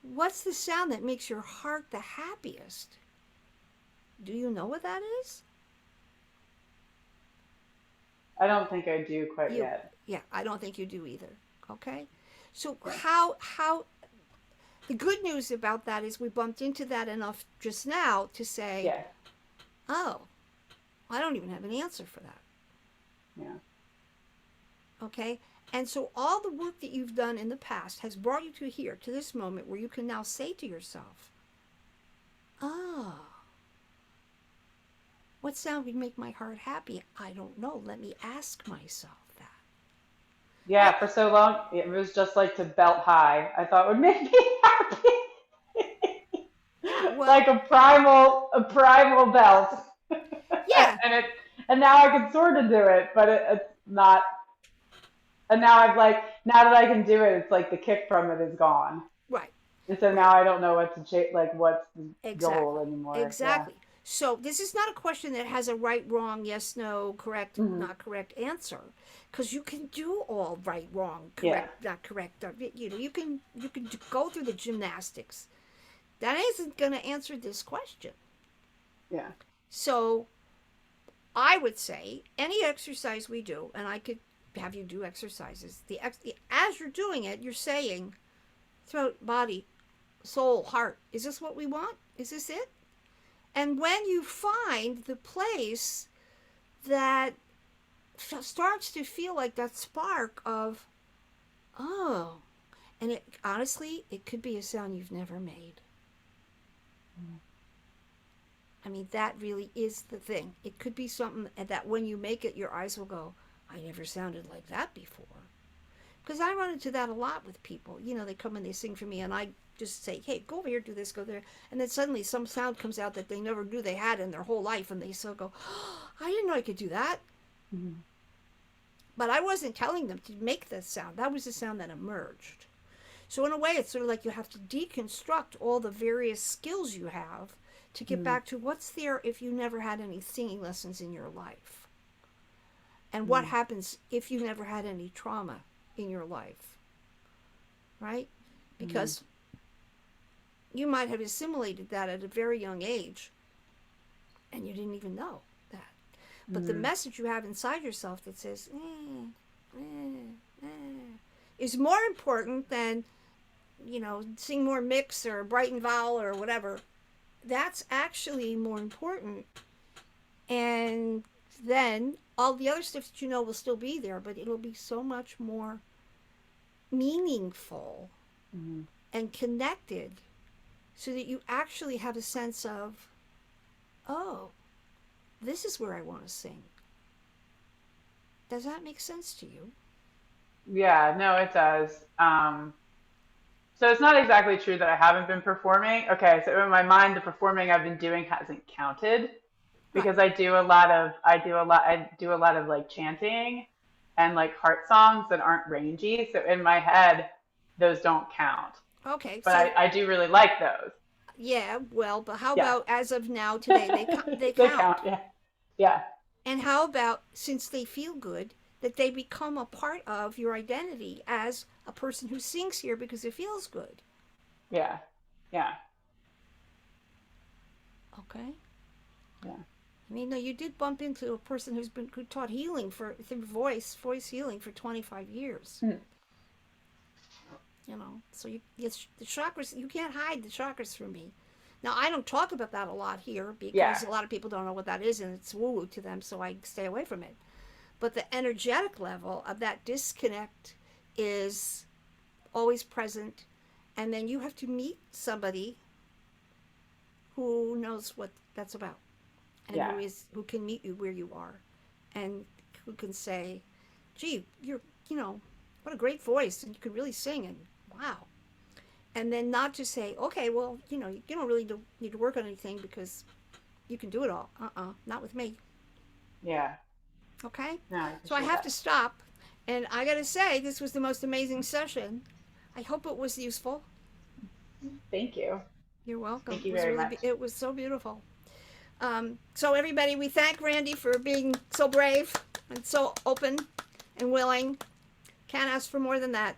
what's the sound that makes your heart the happiest? Do you know what that is? I don't think I do quite You, yet. yeah, I don't think you do either. Okay? So how the good news about that is we bumped into that enough just now to say, Yeah. oh, I don't even have an answer for that. Yeah. Okay? And so all the work that you've done in the past has brought you to here, to this moment where you can now say to yourself, oh, what sound would make my heart happy? I don't know. Let me ask myself that. Yeah, for so long it was just like to belt high. I thought would make me happy. Yeah, Like well, a primal belt. yeah, And it and now I can sort of do it, but it's not. And now I've like now that I can do it, it's like the kick from it is gone. right, And so now right. I don't know what to like what's the goal Exactly. anymore. Yeah. Exactly. So this is not a question that has a right, wrong, yes, no, correct, Hmm. not correct answer, because you can do all right, wrong, Yeah. correct, not correct. You can go through the gymnastics. That isn't going to answer this question. Yeah. So I would say any exercise we do, and I could have you do exercises. As you're doing it, you're saying throat, body, soul, heart. Is this what we want? Is this it? And when you find the place that starts to feel like that spark of, oh, and it honestly, it could be a sound you've never made. I mean, that really is the thing. It could be something that when you make it, your eyes will go, I never sounded like that before. Because I run into that a lot with people. They come and they sing for me, and I just say, hey, go over here, do this, go there. And then suddenly some sound comes out that they never knew they had in their whole life, and they still go, oh, I didn't know I could do that. Hmm. But I wasn't telling them to make that sound. That was the sound that emerged. So in a way, it's sort of like you have to deconstruct all the various skills you have to get Hmm. back to what's there if you never had any singing lessons in your life. And what happens if you never had any trauma in your life, right? Hmm. Because you might have assimilated that at a very young age and you didn't even know that. But the Hmm. message you have inside yourself that says, eh, eh, is more important than, sing more mix or brighten vowel or whatever. That's actually more important. And then all the other stuff that will still be there, but it'll be so much more meaningful Hmm. and connected so that you actually have a sense of, oh, this is where I want to sing. Does that make sense to you? Yeah, no, it does. So it's not exactly true that I haven't been performing. Okay, so in my mind, the performing I've been doing hasn't counted Right. because I do a lot of like chanting and like heart songs that aren't rangy. So in my head, those don't count. Okay. But So, I do really like those. yeah, well, but how Yeah. about as of now, today, they They count, count? yeah. Yeah. And how about, since they feel good, that they become a part of your identity as a person who sings here because it feels good? Yeah. Yeah. Okay. Yeah. I mean, no, you did bump into a person who taught healing through voice healing for 25 years. Mm. So the chakras, you can't hide the chakras from me. Now, I don't talk about that a lot here Yeah. because a lot of people don't know what that is and it's woo woo to them, so I stay away from it. But the energetic level of that disconnect is always present. And then you have to meet somebody who knows what that's about and Yeah. who can meet you where you are and who can say, gee, what a great voice and you can really sing and wow. And then not to say, okay, well, you don't really need to work on anything because you can do it all. Not with me. Yeah. Okay? No, I So I appreciate have to that. stop. And I got to say, this was the most amazing session. I hope it was useful. Thank you. You're welcome. Thank you very much. It was so beautiful. So everybody, we thank Randy for being so brave and so open and willing. Can't ask for more than that.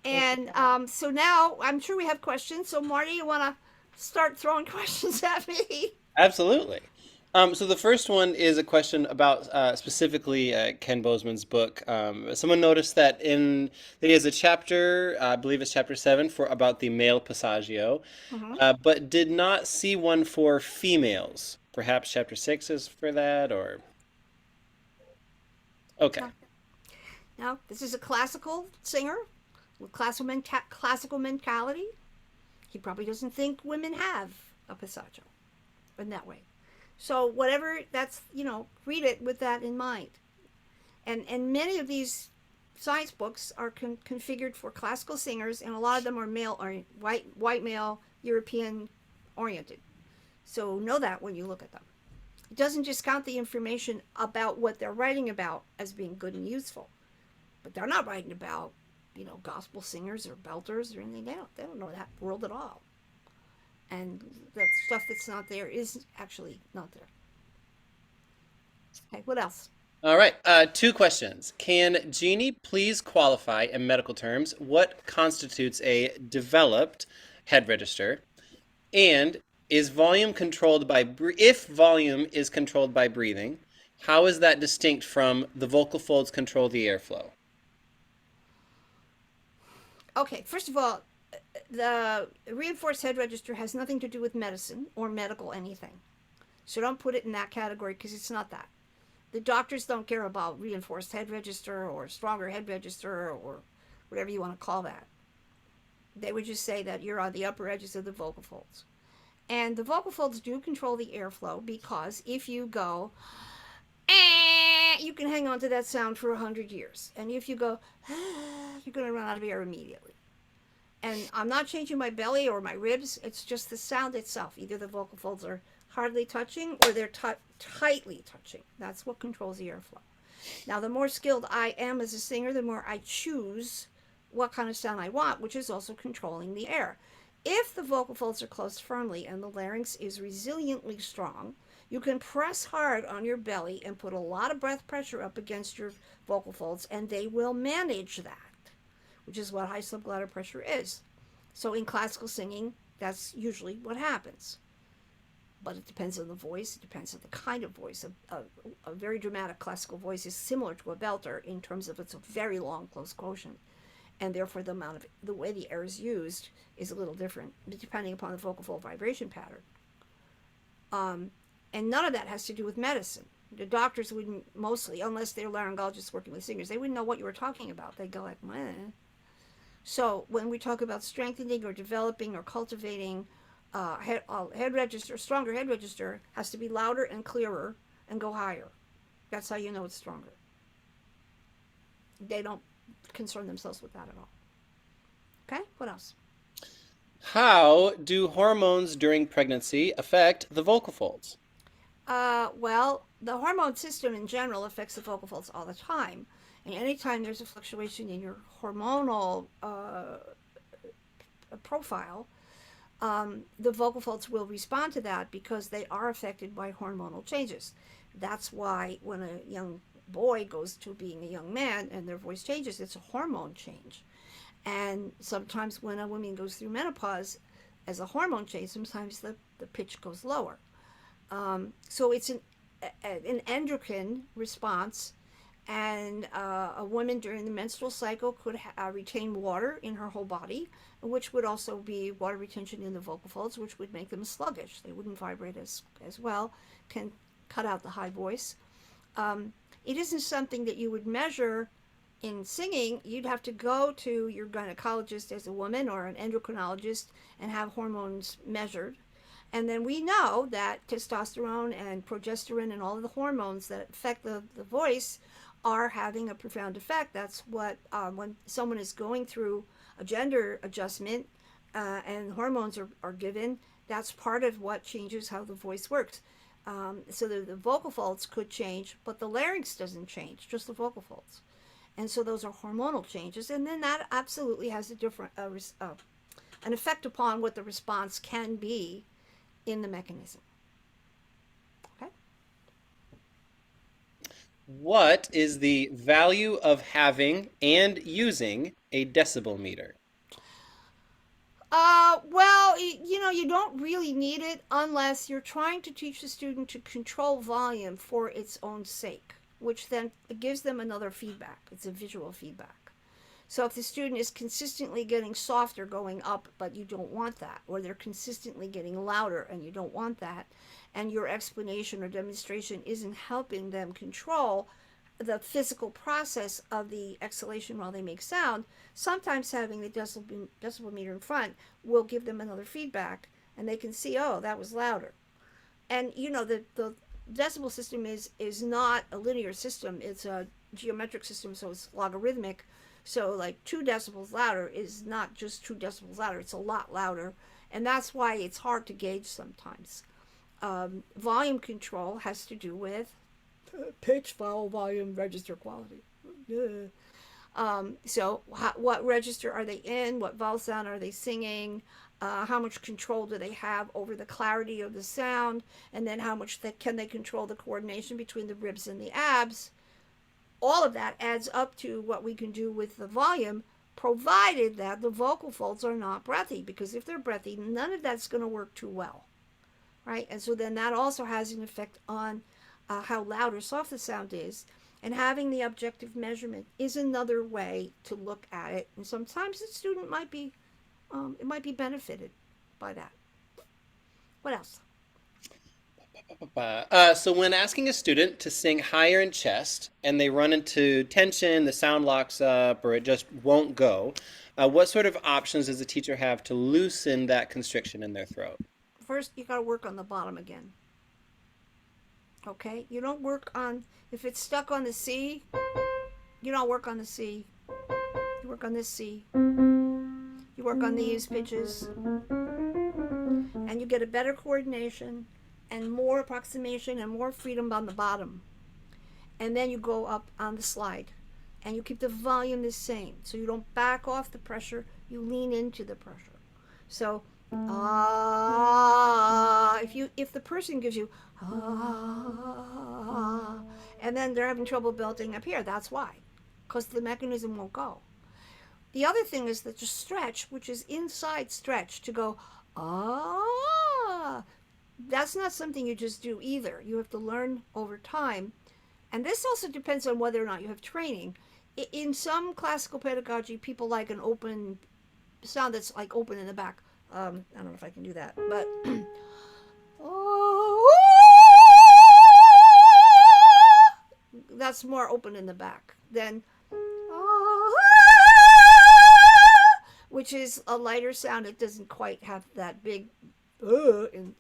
Thank you And so much. so now I'm sure we have questions. So Marty, you want to start throwing questions at me? Absolutely. So the first one is a question about specifically Ken Bozeman's book. Someone noticed that he has a chapter, I believe it's chapter 7, for about the male passaggio, Hmm. but did not see one for females. Perhaps chapter 6 is for that, or okay. No. No, this is a classical singer with classical mentality. He probably doesn't think women have a passaggio in that way. So whatever that's, read it with that in mind. And many of these science books are configured for classical singers, and a lot of them are male or white male European oriented. So know that when you look at them. It doesn't discount the information about what they're writing about as being good and useful, but they're not writing about gospel singers or belters or anything. They don't know that world at all. And that stuff that's not there is actually not there. Okay, what else? All right, two questions. Can Jeannie please qualify in medical terms what constitutes a developed head register? And is volume controlled by, if volume is controlled by breathing, how is that distinct from the vocal folds control the airflow? Okay, first of all, the reinforced head register has nothing to do with medicine or medical anything. So don't put it in that category because it's not that. The doctors don't care about reinforced head register or stronger head register or whatever you want to call that. They would just say that you're on the upper edges of the vocal folds. And the vocal folds do control the airflow because if you go, you can hang on to that sound for 100 years. And if you go, you're going to run out of air immediately. And I'm not changing my belly or my ribs. It's just the sound itself. Either the vocal folds are hardly touching or they're tightly touching. That's what controls the airflow. Now, the more skilled I am as a singer, the more I choose what kind of sound I want, which is also controlling the air. If the vocal folds are closed firmly and the larynx is resiliently strong, you can press hard on your belly and put a lot of breath pressure up against your vocal folds, and they will manage that, which is what high subglottal pressure is. So in classical singing, that's usually what happens. But it depends on the voice. It depends on the kind of voice. A very dramatic classical voice is similar to a belter in terms of it's a very long close quotient, and therefore the way the air is used is a little different depending upon the vocal fold vibration pattern. And none of that has to do with medicine. The doctors wouldn't, mostly, unless they're laryngologists working with singers, they wouldn't know what you were talking about. They'd go like, meh. So when we talk about strengthening or developing or cultivating head register, stronger head register has to be louder and clearer and go higher. That's how you know it's stronger. They don't concern themselves with that at all. Okay, what else? How do hormones during pregnancy affect the vocal folds? Well, the hormone system in general affects the vocal folds all the time. And anytime there's a fluctuation in your hormonal profile, the vocal folds will respond to that because they are affected by hormonal changes. That's why when a young boy goes to being a young man and their voice changes, it's a hormone change. And sometimes when a woman goes through menopause, as a hormone change, sometimes the pitch goes lower. So it's an endocrine response, and a woman during the menstrual cycle could retain water in her whole body, which would also be water retention in the vocal folds, which would make them sluggish. They wouldn't vibrate as well, can cut out the high voice. It isn't something that you would measure in singing. You'd have to go to your gynecologist as a woman or an endocrinologist and have hormones measured. And then we know that testosterone and progesterone and all of the hormones that affect the voice are having a profound effect. That's what, when someone is going through a gender adjustment and hormones are given, that's part of what changes how the voice works. So the vocal folds could change, but the larynx doesn't change, just the vocal folds. And so those are hormonal changes, and then that absolutely has a different an effect upon what the response can be in the mechanism. Okay. What is the value of having and using a decibel meter? Well, you don't really need it unless you're trying to teach the student to control volume for its own sake, which then it gives them another feedback. It's a visual feedback. So if the student is consistently getting softer going up, but you don't want that, or they're consistently getting louder and you don't want that, and your explanation or demonstration isn't helping them control the physical process of the exhalation while they make sound, sometimes having the decibel meter in front will give them another feedback and they can see, oh, that was louder. And the decibel system is not a linear system, it's a geometric system, so it's logarithmic. So like 2 decibels louder is not just 2 decibels louder, it's a lot louder, and that's why it's hard to gauge sometimes. Volume control has to do with pitch, vowel, volume, register quality. So what register are they in? What vowel sound are they singing? How much control do they have over the clarity of the sound? And then how much can they control the coordination between the ribs and the abs? All of that adds up to what we can do with the volume, provided that the vocal folds are not breathy, because if they're breathy, none of that's going to work too well, right? And so then that also has an effect on how loud or soft the sound is. And having the objective measurement is another way to look at it. And sometimes the student might be benefited by that. What else? So when asking a student to sing higher in chest and they run into tension, the sound locks up, or it just won't go, what sort of options does the teacher have to loosen that constriction in their throat? First, you got to work on the bottom again. Okay? You don't work on, if it's stuck on the C, you don't work on the C. You work on this C. You work on these pitches. And you get a better coordination and more approximation and more freedom on the bottom. And then you go up on the slide. And you keep the volume the same. So you don't back off the pressure, you lean into the pressure. So if the person gives you and then they're having trouble belting up here, that's why, because the mechanism won't go. The other thing is that the stretch, which is inside stretch, to go that's not something you just do either. You have to learn over time, and this also depends on whether or not you have training. In some classical pedagogy, people like an open sound that's like open in the back. I don't know if I can do that, but that's more open in the back than which is a lighter sound. It doesn't quite have that big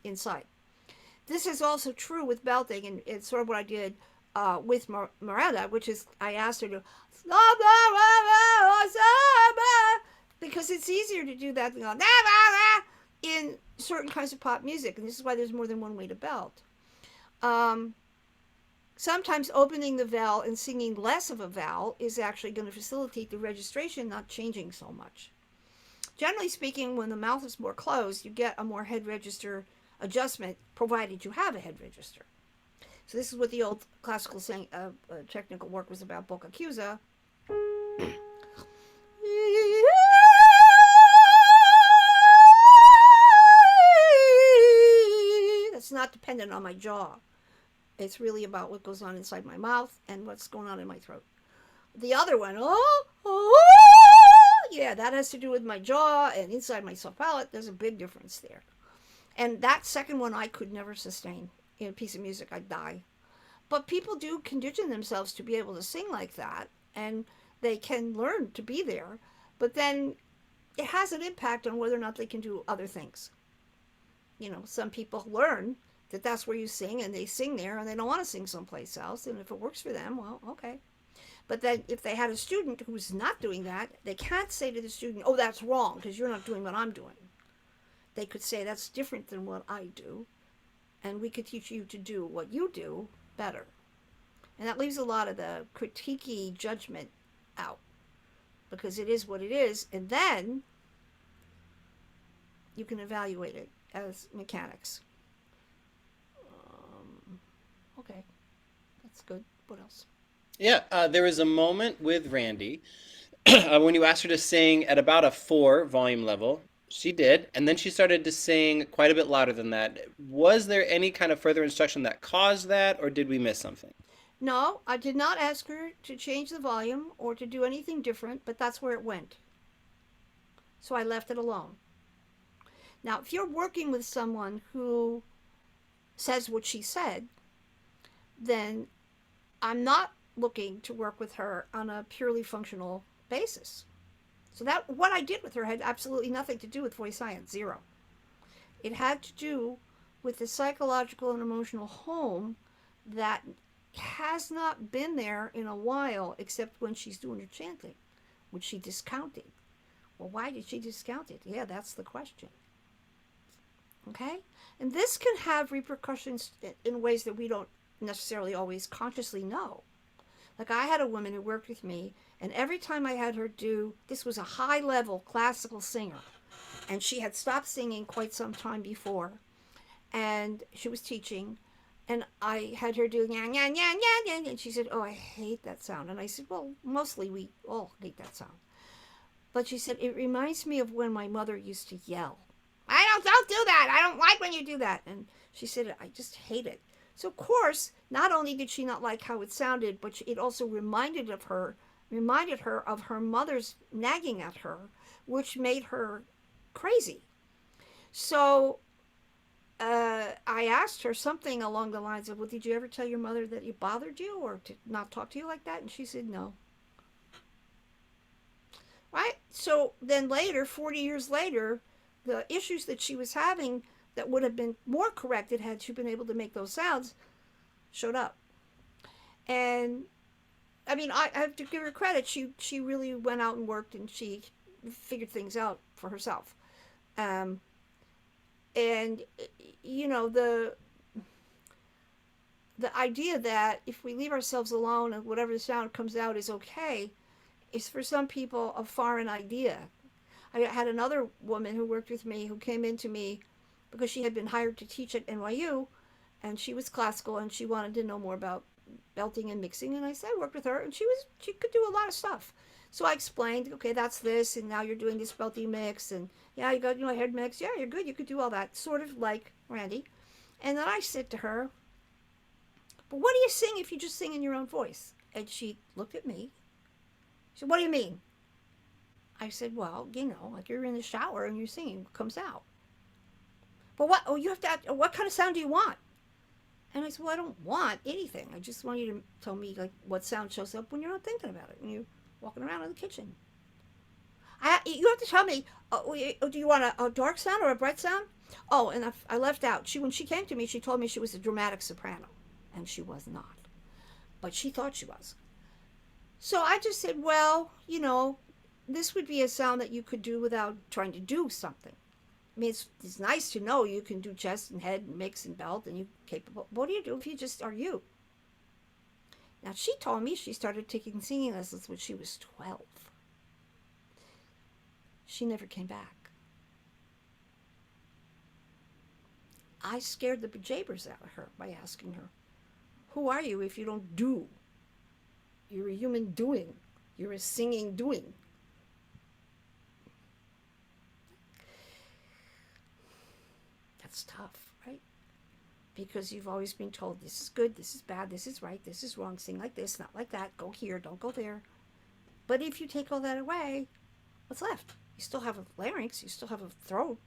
inside. This is also true with belting, and it's sort of what I did with Miranda, which is I asked her to because it's easier to do that than in certain kinds of pop music, and this is why there's more than one way to belt. Sometimes opening the vowel and singing less of a vowel is actually going to facilitate the registration, not changing so much. Generally speaking, when the mouth is more closed, you get a more head register adjustment, provided you have a head register. So this is what the old classical technical work was about, Boca Chiusa. That's not dependent on my jaw. It's really about what goes on inside my mouth and what's going on in my throat. The other one, yeah, that has to do with my jaw and inside my soft palate. There's a big difference there. And that second one I could never sustain in a piece of music. I'd die. But people do condition themselves to be able to sing like that, and they can learn to be there. But then it has an impact on whether or not they can do other things. Some people learn that that's where you sing, and they sing there, and they don't want to sing someplace else. And if it works for them, well, okay. But then if they had a student who's not doing that, they can't say to the student, oh, that's wrong because you're not doing what I'm doing. They could say, that's different than what I do, and we could teach you to do what you do better. And that leaves a lot of the critiquey judgment out, because it is what it is, and then you can evaluate it as mechanics. Okay, that's good. What else? Yeah, there was a moment with Randy when you asked her to sing at about a 4 volume level. She did, and then she started to sing quite a bit louder than that. Was there any kind of further instruction that caused that, or did we miss something? No, I did not ask her to change the volume or to do anything different, but that's where it went. So I left it alone. Now, if you're working with someone who says what she said, then I'm not looking to work with her on a purely functional basis. So that what I did with her had absolutely nothing to do with voice science, zero. It had to do with the psychological and emotional home that has not been there in a while, except when she's doing her chanting, which she discounted. Well, why did she discount it? Yeah, that's the question. Okay? And this can have repercussions in ways that we don't necessarily always consciously know. Like I had a woman who worked with me, and every time I had her do, this was a high level classical singer, and she had stopped singing quite some time before, and she was teaching, and I had her do yan yan yan yan yan, and she said, "Oh, I hate that sound." And I said, "Well, mostly we all hate that sound." But she said, "It reminds me of when my mother used to yell. I don't do that. I don't like when you do that." And she said, "I just hate it." So of course, not only did she not like how it sounded, but it also reminded her of her mother's nagging at her, which made her crazy. So I asked her something along the lines of, "Well, did you ever tell your mother that it bothered you or to not talk to you like that?" And she said, "No." Right? So then later, 40 years later, the issues that she was having that would have been more corrected had she been able to make those sounds showed up. And I mean, I have to give her credit. She really went out and worked, and she figured things out for herself. Um, and you know the idea that if we leave ourselves alone and whatever the sound comes out is okay is for some people a foreign idea. I had another woman who worked with me who came into me because she had been hired to teach at NYU, and she was classical and she wanted to know more about belting and mixing. And I said I worked with her, and she could do a lot of stuff. So I explained, okay, that's this, and now you're doing this belting mix, and yeah, you got head mix. Yeah, you're good. You could do all that, sort of like Randy. And then I said to her, "But what do you sing if you just sing in your own voice?" And she looked at me. She said, "What do you mean?" I said, "Well, like you're in the shower and you're singing, what comes out." "But what? Oh, you have to ask, what kind of sound do you want?" And I said, "Well, I don't want anything. I just want you to tell me like what sound shows up when you're not thinking about it, when you're walking around in the kitchen. You have to tell me. Do you want a dark sound or a bright sound?" Oh, and I left out. When she came to me, she told me she was a dramatic soprano, and she was not, but she thought she was. So I just said, "Well, this would be a sound that you could do without trying to do something. I mean, it's nice to know you can do chest and head and mix and belt and you're capable. What do you do if you just are you?" Now, she told me she started taking singing lessons when she was 12. She never came back. I scared the bejeebers out of her by asking her, "Who are you if you don't do? You're a human doing. You're a singing doing." That's tough, right? Because you've always been told this is good, this is bad, this is right, this is wrong, sing like this, not like that, go here, don't go there. But if you take all that away, what's left? You still have a larynx, you still have a throat,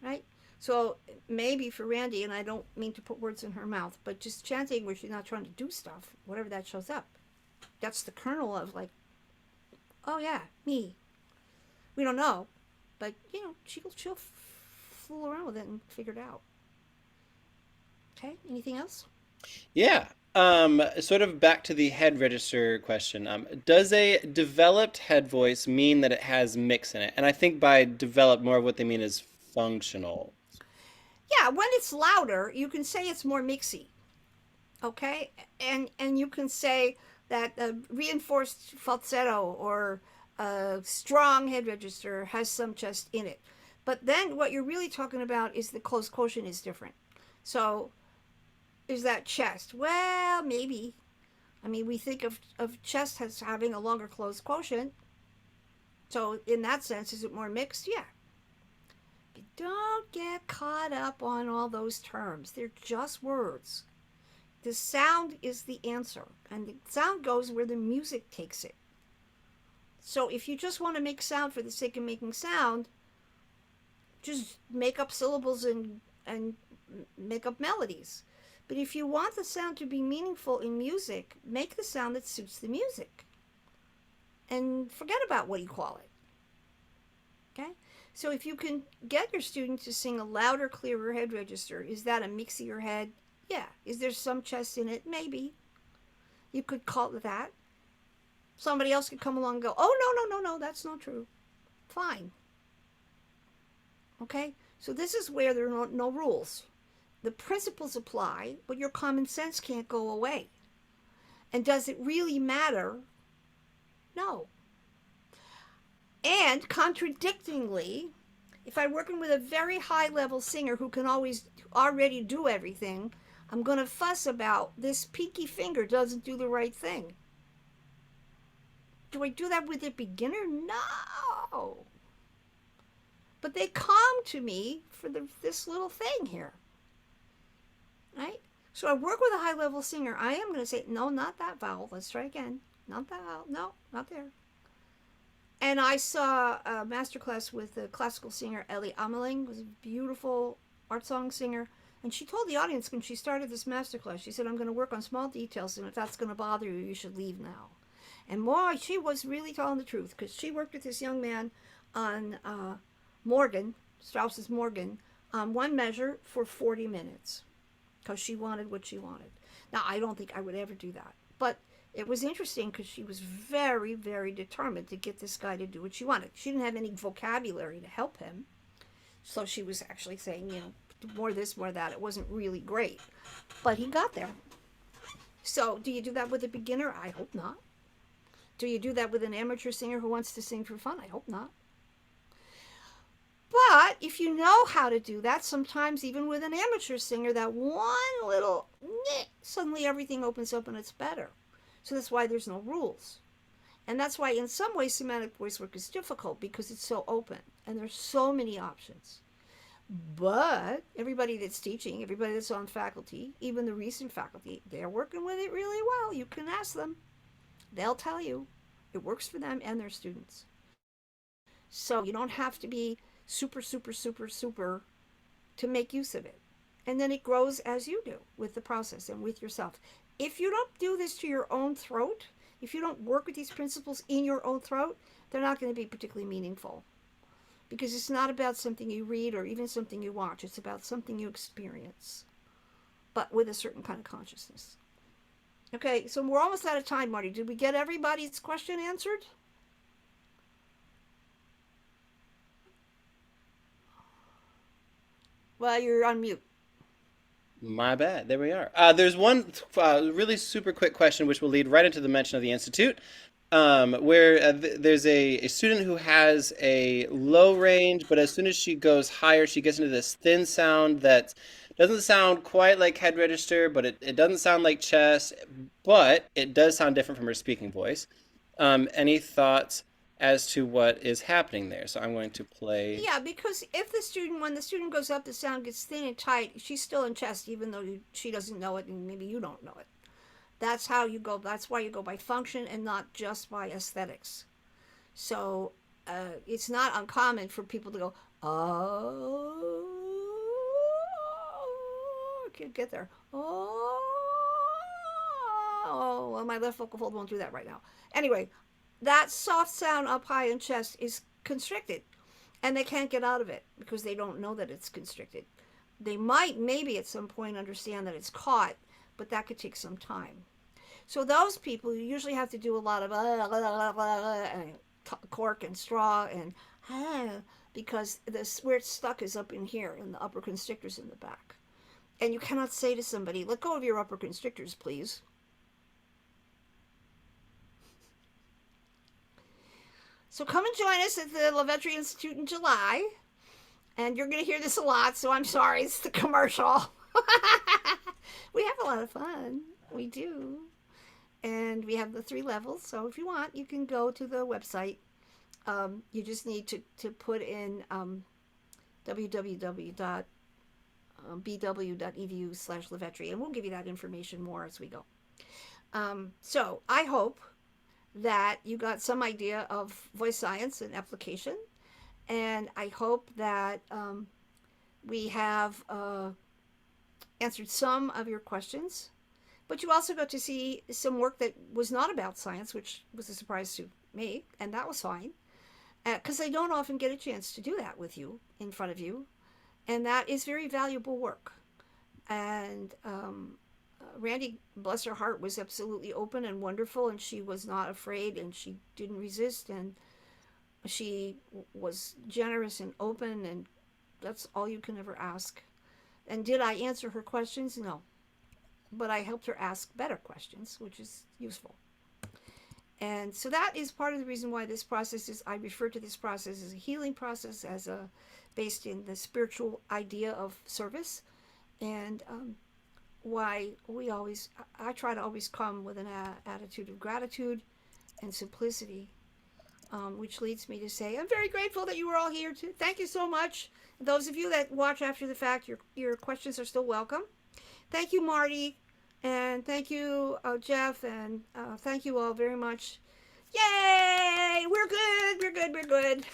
right? So maybe for Randy, and I don't mean to put words in her mouth, but just chanting where she's not trying to do stuff, whatever that shows up, that's the kernel of like, oh yeah, me. We don't know, but she'll fool around with it and figure it out. Okay, anything else? Yeah. Sort of back to the head register question. Does a developed head voice mean that it has mix in it? And I think by developed, more of what they mean is functional. Yeah, when it's louder, you can say it's more mixy. Okay, and you can say that a reinforced falsetto or a strong head register has some chest in it. But then what you're really talking about is the closed quotient is different. So is that chest? Well, maybe. I mean, we think of chest as having a longer closed quotient. So in that sense, is it more mixed? Yeah. But don't get caught up on all those terms. They're just words. The sound is the answer, and the sound goes where the music takes it. So if you just want to make sound for the sake of making sound, just make up syllables and make up melodies. But if you want the sound to be meaningful in music, make the sound that suits the music. And forget about what you call it. Okay? So if you can get your student to sing a louder, clearer head register, is that a mixier head? Yeah. Is there some chest in it? Maybe. You could call it that. Somebody else could come along and go, oh, no, that's not true. Fine. Okay? So this is where there are no rules. The principles apply, but your common sense can't go away. And does it really matter? No. And contradictingly, if I'm working with a very high level singer who can always already do everything, I'm going to fuss about this peaky finger doesn't do the right thing. Do I do that with a beginner? No. But they come to me for this little thing here. Right? So I work with a high level singer. I am going to say, no, not that vowel. Let's try again. Not that vowel. No, not there. And I saw a masterclass with a classical singer, Ellie Ameling, who's a beautiful art song singer. And she told the audience when she started this masterclass, she said, I'm going to work on small details, and if that's going to bother you, you should leave now. And boy, she was really telling the truth, because she worked with this young man on Morgan, Strauss's Morgan, on one measure for 40 minutes, because she wanted what she wanted. Now, I don't think I would ever do that, but it was interesting because she was very, very determined to get this guy to do what she wanted. She didn't have any vocabulary to help him, so she was actually saying, more this, more that. It wasn't really great, but he got there. So do you do that with a beginner? I hope not. Do you do that with an amateur singer who wants to sing for fun? I hope not. But if you know how to do that, sometimes even with an amateur singer, that one little suddenly everything opens up and it's better. So that's why there's no rules. And that's why in some ways somatic voice work is difficult, because it's so open and there's so many options. But everybody that's teaching, everybody that's on faculty, even the recent faculty, they're working with it really well. You can ask them. They'll tell you it works for them and their students. So you don't have to be super to make use of it. And then it grows as you do with the process and with yourself. If you don't do this to your own throat, if you don't work with these principles in your own throat, they're not going to be particularly meaningful. Because it's not about something you read or even something you watch. It's about something you experience, but with a certain kind of consciousness. Okay, so we're almost out of time, Marty. Did we get everybody's question answered? Well, you're on mute. My bad. There we are. There's one really super quick question, which will lead right into the mention of the Institute, where there's a student who has a low range, but as soon as she goes higher, she gets into this thin sound that doesn't sound quite like head register, but it doesn't sound like chest, but it does sound different from her speaking voice. Any thoughts as to what is happening there? So I'm going to play. Yeah, because if when the student goes up, the sound gets thin and tight, she's still in chest, even though she doesn't know it, and maybe you don't know it. That's how you go. That's why you go by function and not just by aesthetics. So it's not uncommon for people to go, oh, I can't get there. Oh, well, my left vocal fold won't do that right now. Anyway, that soft sound up high in chest is constricted, and they can't get out of it because they don't know that it's constricted. They might maybe at some point understand that it's caught, but that could take some time. So those people, you usually have to do a lot of and cork and straw and because where it's stuck is up in here in the upper constrictors in the back. And you cannot say to somebody, let go of your upper constrictors, please. So come and join us at the LaVetri Institute in July. And you're going to hear this a lot, so I'm sorry, it's the commercial. We have a lot of fun. We do. And we have the 3 levels, so if you want, you can go to the website You just need to put in www.bw.edu/Lavetri, and we'll give you that information more as we go. So I hope that you got some idea of voice science and application, and I hope that we have answered some of your questions. But you also got to see some work that was not about science, which was a surprise to me, and that was fine. Because I don't often get a chance to do that with you in front of you, and that is very valuable work. And Randy, bless her heart, was absolutely open and wonderful, and she was not afraid, and she didn't resist, and she was generous and open, and that's all you can ever ask. And did I answer her questions? No, but I helped her ask better questions, which is useful. And so that is part of the reason why this process is, I refer to this process as a healing process, as a based in the spiritual idea of service, and why I try to always come with an attitude of gratitude and simplicity, which leads me to say I'm very grateful that you were all here too. Thank you so much. Those of you that watch after the fact, your questions are still welcome. Thank you, Marty, and thank you, Jeff, and thank you all very much. Yay! We're good. We're good. We're good.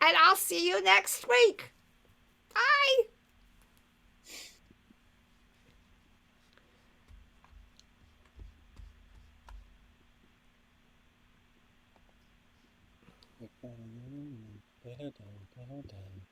And I'll see you next week. Bye. Da-da-da-da-da-da.